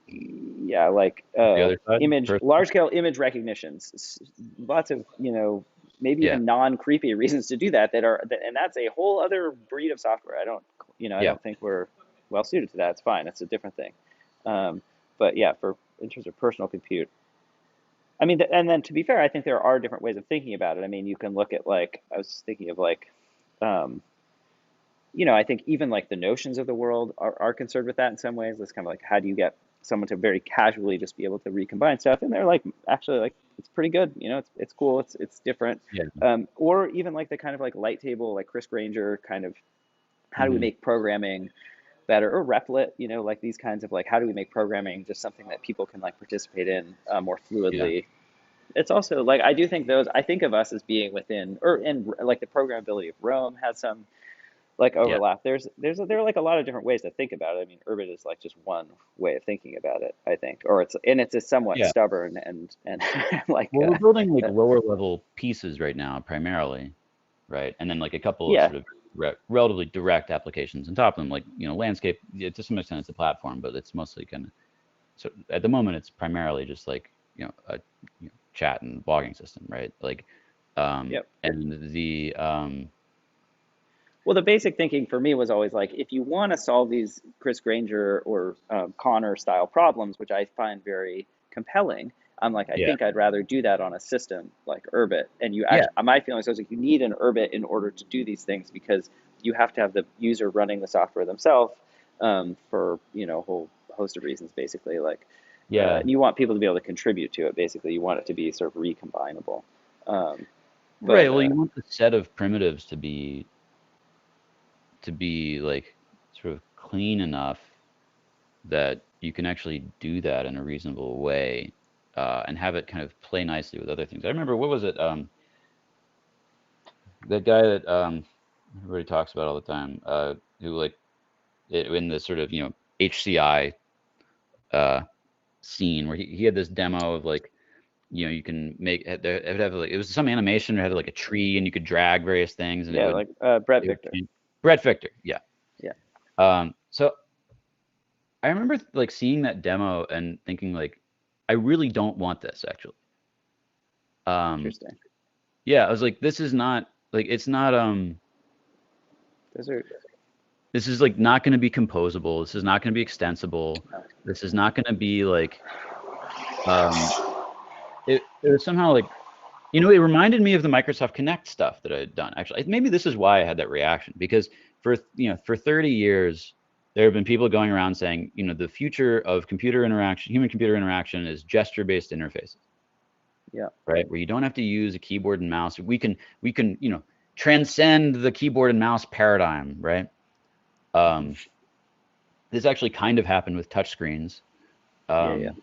yeah, like The other side, large personal. scale image recognitions, lots of maybe Yeah, even non creepy reasons to do that and that's a whole other breed of software. I yeah, don't think we're well suited to that. It's fine. It's a different thing. Um, but yeah, for in terms of personal compute, I mean, and then to be fair, I think there are different ways of thinking about it. I mean, you can look at like I was thinking of like um, I think even like the notions of the world are concerned with that in some ways. It's kind of like how do you get someone to very casually just be able to recombine stuff, and they're like actually like it's pretty good. It's cool. It's different. yeah. Or even like the kind of like light table, like Chris Granger kind of how do we Hmm. make programming better, or Replit, like these kinds of like how do we make programming just something that people can like participate in more Yeah, fluidly. It's also like I do think those I think of us as being within or in like the programmability of Rome has some like yeah. overlap. There are like a lot of different ways to think about it. I mean, urban is like just one way of thinking about it, I think, or it's a somewhat Yeah. stubborn and like Well, we're building like uh, lower level pieces right now, primarily, right? And then like a couple of yeah, sort of relatively direct applications on top of them, like landscape. Yeah, to some extent, it's a platform, but it's mostly kind of so at the moment it's primarily just like a chat and blogging system, right? Like, yep. and the Well, the basic thinking for me was always like, if you want to solve these Chris Granger or Connor style problems, which I find very compelling, I'm like, I yeah, think I'd rather do that on a system like Urbit. And you yeah, actually, my feeling is like you need an Urbit in order to do these things because you have to have the user running the software themselves for a whole host of reasons, basically. Like, yeah. and you want people to be able to contribute to it. Basically, you want it to be sort of recombinable. Um, Right. but Well, you want the set of primitives to be like sort of clean enough that you can actually do that in a reasonable way, and have it kind of play nicely with other things. I remember, what was it? That guy that everybody talks about all the time, who like in the sort of HCI uh, scene where he had this demo of like you can make it would have like it was some animation that had like a tree and you could drag various things and yeah, like Brett it would Victor. change. Brett Victor, yeah. Yeah. So I remember like seeing that demo and thinking like, I really don't want this actually. Um, Interesting. yeah, I was like, this is not like it's not Those are this is like not going to be composable. This is not going to be extensible. uh, This is not going to be like um, it was somehow like, it reminded me of the Microsoft Connect stuff that I had done. Actually, maybe this is why I had that reaction, because for 30 years, there have been people going around saying, the future of computer interaction, human computer interaction, is gesture-based interfaces, Yeah. right? Where you don't have to use a keyboard and mouse. We can transcend the keyboard and mouse paradigm, right? Um, this actually kind of happened with touchscreens, Yeah. Yeah. um,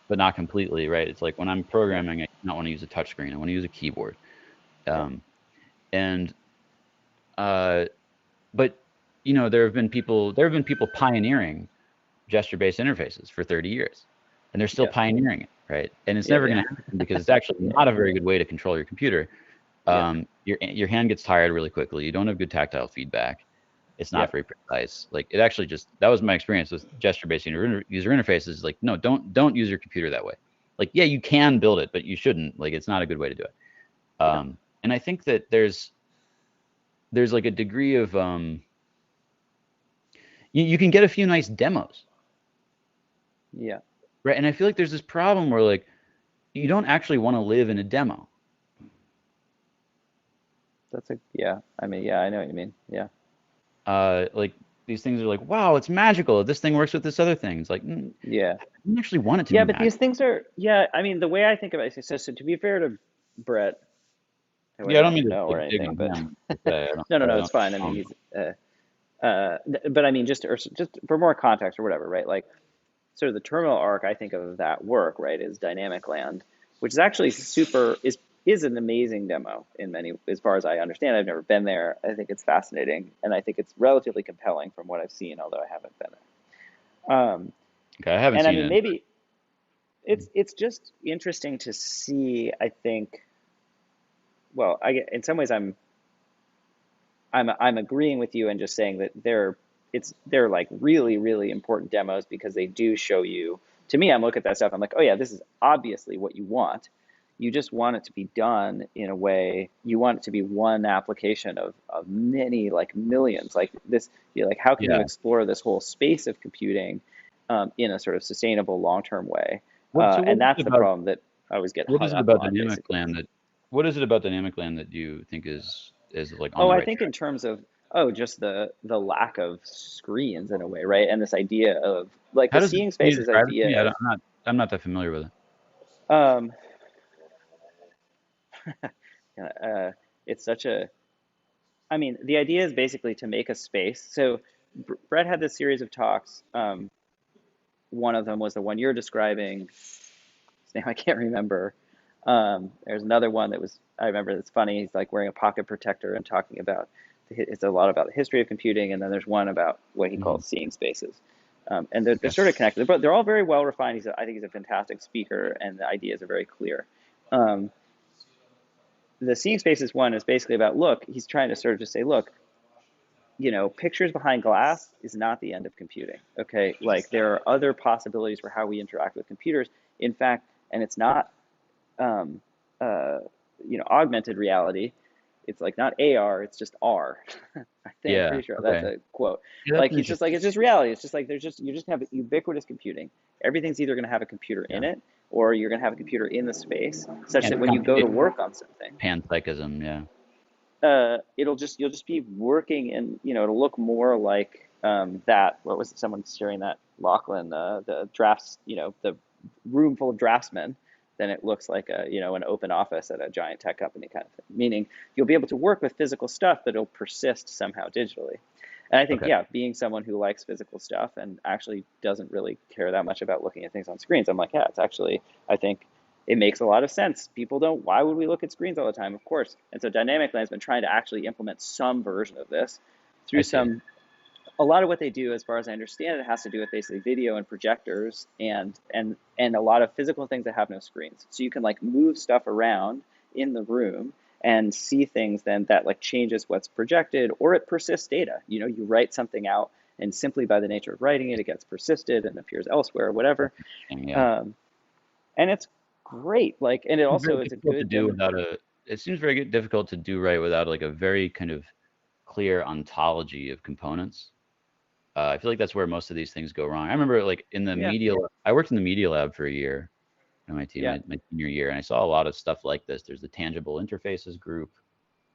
but not completely, right? It's like when I'm Yeah. programming, I do not want to use a touchscreen. I want to use a keyboard. Yeah. Um, and uh, but there have been people pioneering gesture-based interfaces for 30 years, and they're still Yeah. pioneering it, right? And it's Yeah. never going Yeah. to happen because it's actually Yeah. not a very good way to control your computer. Yeah. Your hand gets tired really quickly. You don't have good tactile feedback. It's Yeah. not very precise. Like, it actually just, that was my experience with gesture-based user interfaces. Like, no, don't use your computer that way. Like, yeah, you can build it, but you shouldn't. Like, it's not a good way to do it. Yeah. And I think that there's like a degree of you can get a few nice demos, Yeah. right? And I feel like there's this problem where, like, you don't actually want to live in a demo. Yeah. I mean, yeah, I know what you mean. Yeah. Like, these things are like, wow, it's magical. This thing works with this other thing. It's like, Yeah. I don't actually want it to Yeah, be but these magical. things are, yeah, I mean, the way I think about it, so to be fair to Brett, who I Yeah, I don't don't mean to know or like dig anything, on but him per se. I don't. no, no, I no, it's don't. fine. I mean, but I mean, just for more context or whatever, right? Like, sort of the terminal arc I think of that work, right, is Dynamic Land, which is actually is an amazing demo in many, as far as I understand. I've never been there. I think it's fascinating, and I think it's relatively compelling from what I've seen, although I haven't been there. Okay, I haven't And I seen mean, it. maybe it's just interesting to see. I think, well, in some ways I'm agreeing with you and just saying that they're like really really important demos because they do show you. To me, I'm looking at that stuff. I'm like, oh yeah, this is obviously what you want. You just want it to be done in a way. You want it to be one application of many, like millions. Like this, you're like, how can you Yeah. explore this whole space of computing in a sort of sustainable, long-term way? What so what And is that's it the about problem that I always get what hung is it up about on, dynamic basically. land that what is it about dynamic land that you think is like on Oh, the I right think in track? terms of just the lack of screens in a way, right? And this idea of like How the does seeing can you spaces describe it to idea me? of I'm not that familiar with it. um uh it's such a I mean, the idea is basically to make a space. So Brett had this series of talks. One of them was the one you're describing. His name I can't remember. There's another one that was I remember that's funny. He's like wearing a pocket protector and talking about it's a lot about the history of computing, and then there's one about what he Mhm. calls seeing spaces. And they're Okay. sort of connected, but they're all very well refined. I think he's a fantastic speaker, and the ideas are very clear. Um, the seeing spaces one is basically about look. He's trying to sort of just say, look, pictures behind glass is not the end of computing. Okay, like there are other possibilities for how we interact with computers. In fact, and it's not um, uh, augmented reality. It's like not AR, it's just R. I think I'm Yeah. pretty sure that's Okay. a quote. Yeah, that's Like an he's just interesting. like it's just reality. It's just like you just have ubiquitous computing. Everything's either going to have a computer Yeah. in it or you're going to have a computer in the space, such And that when you go to work on something, panpsychism. Yeah. you'll just be working and it'll look more like that. What was it? Someone sharing that Lachlan, the drafts, the room full of draftsmen, than it looks like an open office at a giant tech company kind of thing. Meaning you'll be able to work with physical stuff, but it'll persist somehow digitally. And I think, Okay. yeah, being someone who likes physical stuff and actually doesn't really care that much about looking at things on screens, I'm like, yeah, it's actually, I think it makes a lot of sense. People don't, why would we look at screens all the time? Of course. And so Dynamic Land's been trying to actually implement some version of this I through see. a lot of what they do, as far as I understand it, has to do with basically video and projectors and a lot of physical things that have no screens. So you can like move stuff around in the room and see things then that like changes what's projected or it persists data. You write something out and simply by the nature of writing it, it gets persisted and appears elsewhere or That's whatever. interesting. Yeah. Um, and it's great. Like, and it Seems very also is a difficult to good do dem. without a. It seems very difficult to do right without like a very kind of clear ontology of components. I feel like that's where most of these things go wrong. I remember like in the Yeah, media, I worked in the media lab for a year at MIT, yeah, my senior year, and I saw a lot of stuff like this. There's the tangible interfaces group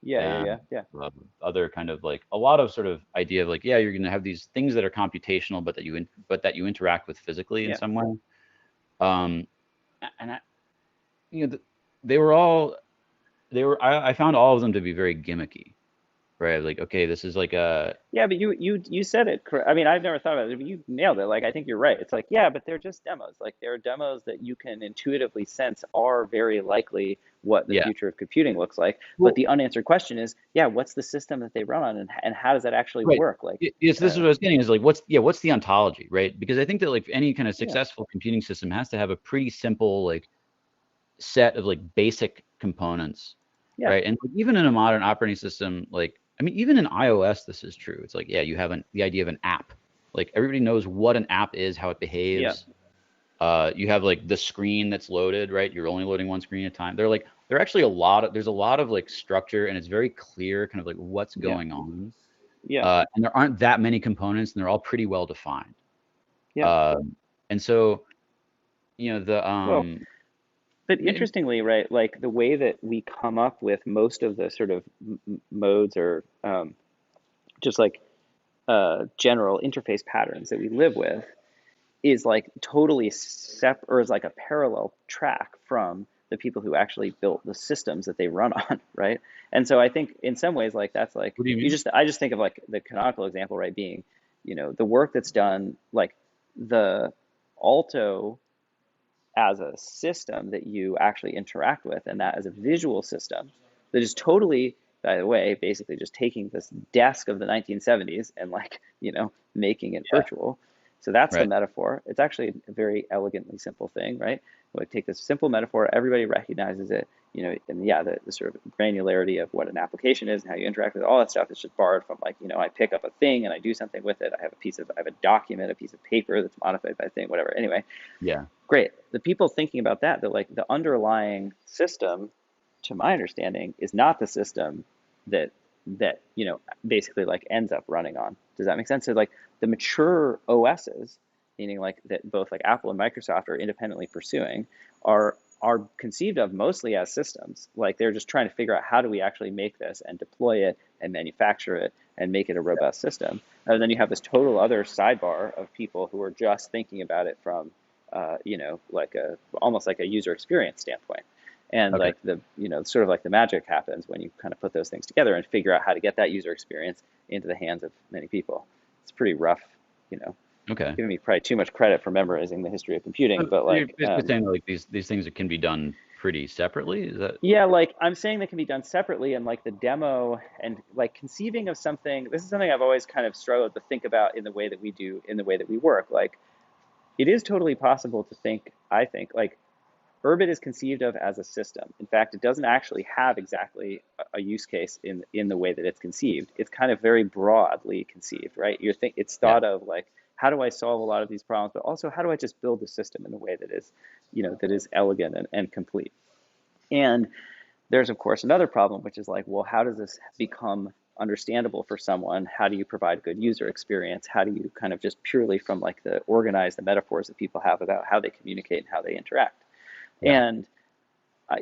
yeah, yeah, and yeah, yeah, other kind of like a lot of sort of idea of like, yeah, you're going to have these things that are computational, but that you interact with physically in yeah. some way. Um, and you know, they were all I found all of them to be very gimmicky, right? Like, okay, this is like a Yeah, but you said it correct. I mean, I've never thought about it, but you nailed it. Like, I think you're right. It's like, yeah, but they're just demos. Like, they're demos that you can intuitively sense are very likely what the yeah. future of computing looks like. But Well, the unanswered question is, yeah, what's the system that they run on, and how does that actually right. work? Like, Yes, this is what I was getting is like, what's the ontology, right? Because I think that like any kind of yeah, successful computing system has to have a pretty simple like set of like basic components, yeah, right? And like, even in a modern operating system, like I mean, even in iOS, this is true. It's like, yeah, you have the idea of an app. Like everybody knows what an app is, how it yeah, behaves. You have like the screen that's loaded, right? You're only loading one screen at a time. There are actually there's a lot of like structure, and it's very clear kind of like what's yeah, going on. yeah, And there aren't that many components, and they're all pretty well defined. yeah. And so, the Well, but maybe, interestingly, right, like the way that we come up with most of the sort of modes or just like general interface patterns that we live with is like totally or is like a parallel track from the people who actually built the systems that they run on, right? And so I think in some ways, like that's like what do you mean? I just think of like the canonical example, right, being, the work that's done, like the Alto as a system that you actually interact with, and that as a visual system that is totally, by the way, basically just taking this desk of the 1970s and like, making it Yeah, virtual. So that's the right. metaphor. It's actually a very elegantly simple thing, right? We take this simple metaphor, everybody recognizes it, and yeah, the sort of granularity of what an application is and how you interact with it, all that stuff is just borrowed from like, I pick up a thing and I do something with it. I have a document, a piece of paper that's modified by a thing, whatever. Anyway, Yeah. great. The people thinking about that, they're like the underlying system, to my understanding, is not the system that basically like ends up running on. Does that make sense? So like the mature OSs, meaning like that both like Apple and Microsoft are independently pursuing, are conceived of mostly as systems. Like they're just trying to figure out how do we actually make this and deploy it and manufacture it and make it a robust system. And then you have this total other sidebar of people who are just thinking about it from like almost like a user experience standpoint. And Okay. like sort of like the magic happens when you kind of put those things together and figure out how to get that user experience into the hands of many people. It's pretty rough, you know, Okay. giving me probably too much credit for memorizing the history of computing, So but you're like, basically saying that, like these things that can be done pretty separately. Is that yeah, like I'm saying that can be done separately, and like the demo and like conceiving of something. This is something I've always kind of struggled to think about in the way that we do, in the way that we work. Like it is totally possible to think, I think, like Urbit is conceived of as a system. In fact, it doesn't actually have exactly a use case in the way that it's conceived. It's kind of very broadly conceived, right? It's yeah. thought of like, how do I solve a lot of these problems, but also how do I just build a system in a way that is, that is elegant and complete. And there's of course another problem, which is like, well, how does this become understandable for someone? How do you provide good user experience? How do you kind of just purely from like the metaphors that people have about how they communicate and how they interact? Yeah. And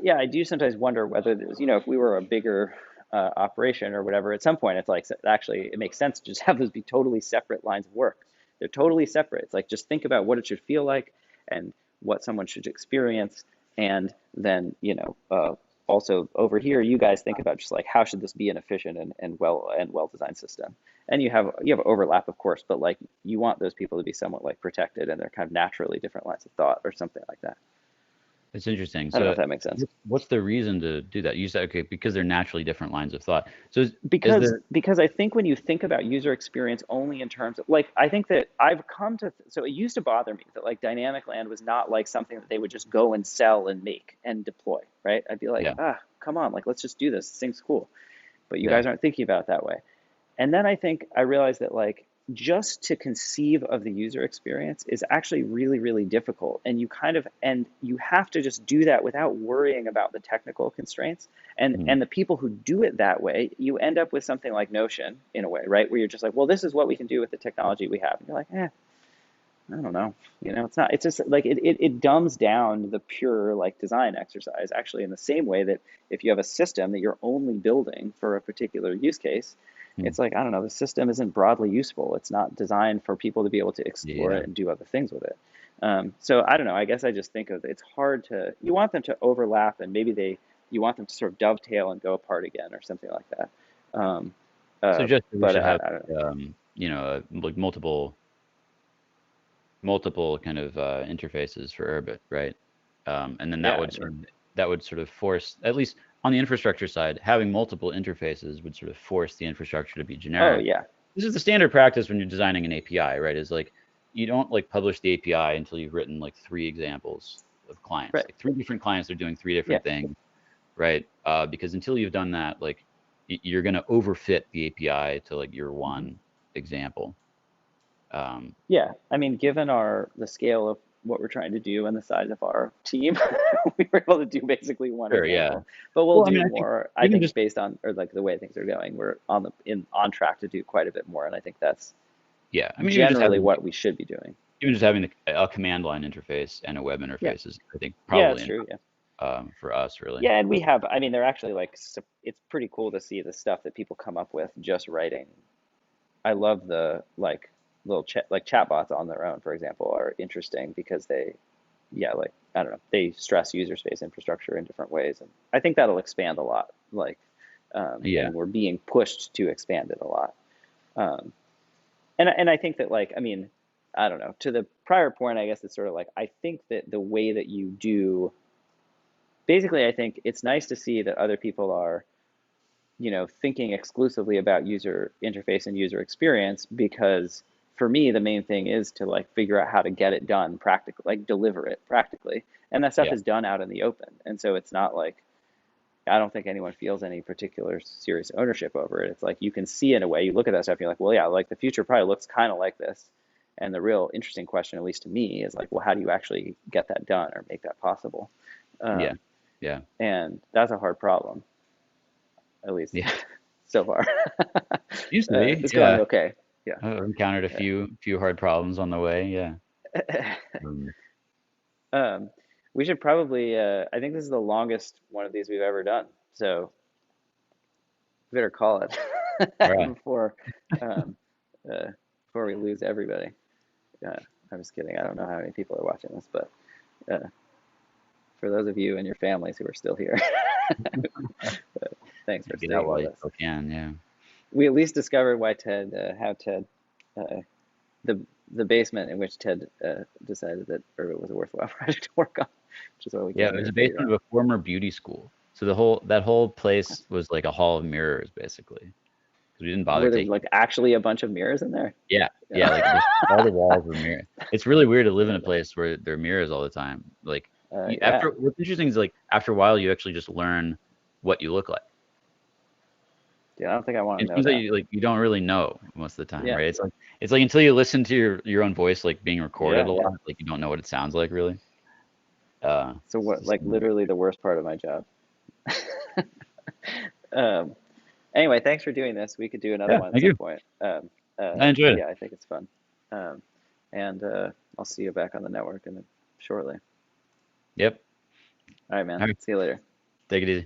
yeah, I do sometimes wonder whether there's, if we were a bigger operation or whatever, at some point it's like actually it makes sense to just have those be totally separate lines of work. They're totally separate. It's like just think about what it should feel like and what someone should experience, and then also over here you guys think about just like how should this be an efficient and well designed system. And you have overlap, of course, but like you want those people to be somewhat like protected and they're kind of naturally different lines of thought or something like that. It's interesting. I don't know So if that makes sense. what's the reason to do that? You said, okay, because they're naturally different lines of thought. So is because there, because I think when you think about user experience only in terms of like I think that I've come to so it used to bother me that like dynamic land was not like something that they would just go and sell and make and deploy, right? I'd be like, yeah, come on, like let's just do this. This thing's cool. But you yeah, guys aren't thinking about it that way. And then I think I realized that like just to conceive of the user experience is actually really, really difficult. And you have to just do that without worrying about the technical constraints. Mhm. And the people who do it that way, you end up with something like Notion in a way, right? Where you're just like, well, this is what we can do with the technology we have. And you're like, I don't know. It's not, it's just like it dumbs down the pure like design exercise actually in the same way that if you have a system that you're only building for a particular use case, Mhm. it's like, I don't know, the system isn't broadly useful. It's not designed for people to be able to explore Yeah. it and do other things with it. So I don't know. I guess I just think of it's hard to, you want them to overlap and maybe you want them to sort of dovetail and go apart again or something like that. Um, So just we but should have I don't know. like multiple kind of interfaces for Urbit, right? And then Yeah, I mean, that would sort of force, at least on the infrastructure side, having multiple interfaces would sort of force the infrastructure to be oh generic. yeah, This is the standard practice when you're designing an API, right? Is like you don't like publish the API until you've written like three examples of clients, right. like three different clients are doing three Yeah. different things, right? Because until you've done that, like you're gonna overfit the API to like your Mhm. one example. Um, Yeah, I mean, given the scale of what we're trying to do and the size of our team, we were able to do basically one sure, yeah. example. But we'll Well, I mean, do I think more, I even think, just based on or like the way things are going. We're on track to do quite a bit more, and I think that's yeah, I mean, generally what we should be doing. even just having a command line interface and a web Yeah. interface is, I think, Yeah, probably that's enough true. Yeah. for us, really. Yeah, and we have, I mean, they're actually like it's pretty cool to see the stuff that people come up with just writing. I love the like little chatbots on their own, for example, are interesting because yeah, like I don't know, they stress user space infrastructure in different ways, and I think that'll expand a lot. Yeah, And we're being pushed to expand it a lot. Um, and I think that like I mean, I don't know. To the prior point, I guess it's sort of like I think that the way that you do, basically, I think it's nice to see that other people are thinking exclusively about user interface and user experience because for me, the main thing is to like figure out how to get it done practically, like deliver it practically. And that stuff yeah, is done out in the open. And so it's not like, I don't think anyone feels any particular serious ownership over it. It's like you can see in a way, you look at that stuff, and you're like, well, yeah, like the future probably looks kind of like this. And the real interesting question, at least to me, is like, well, how do you actually get that done or make that possible? yeah, Um, yeah, and that's a hard problem, at least yeah. so far. Used to be, It's going yeah. okay. Yeah. I've encountered a few hard problems on the way. Yeah. Um, Um, we should probably, I think this is the longest one of these we've ever done. So we better call it all right. before, um, uh, before we lose everybody. Uh, I'm just kidding. I don't know how many people are watching this, but uh, for those of you and your families who are still here, thanks for Get out staying while with you us. still can. Yeah. We at least discovered why how Ted, uh, the the basement in which Ted decided that Urbit was a worthwhile project to work on, which is what we Yeah. came It here was to a figure basement out. of a former beauty school. So that whole place was like a hall of mirrors, basically, because we didn't bother Were there taking. like actually a bunch of mirrors in there? Yeah. Yeah. Yeah. Like just all the walls were mirrors. It's really weird to live in a place where there are mirrors all the time. Like Yeah. what's interesting is like after a while you actually just learn what you look like. Dude, I don't think I want It to know turns out that. you don't really know most of the time, Yeah. right? It's like until you listen to your own voice like being recorded Yeah. a Yeah. lot, like you don't know what it sounds like really. So It's what? just, Like literally the worst part of my job. Um. Anyway, thanks for doing this. We could do another yeah, one at thank some you. point. I enjoyed it. Yeah, I think it's fun. Um. And I'll see you back on the network shortly. Yep. All right, man. All right, See you later. take it easy.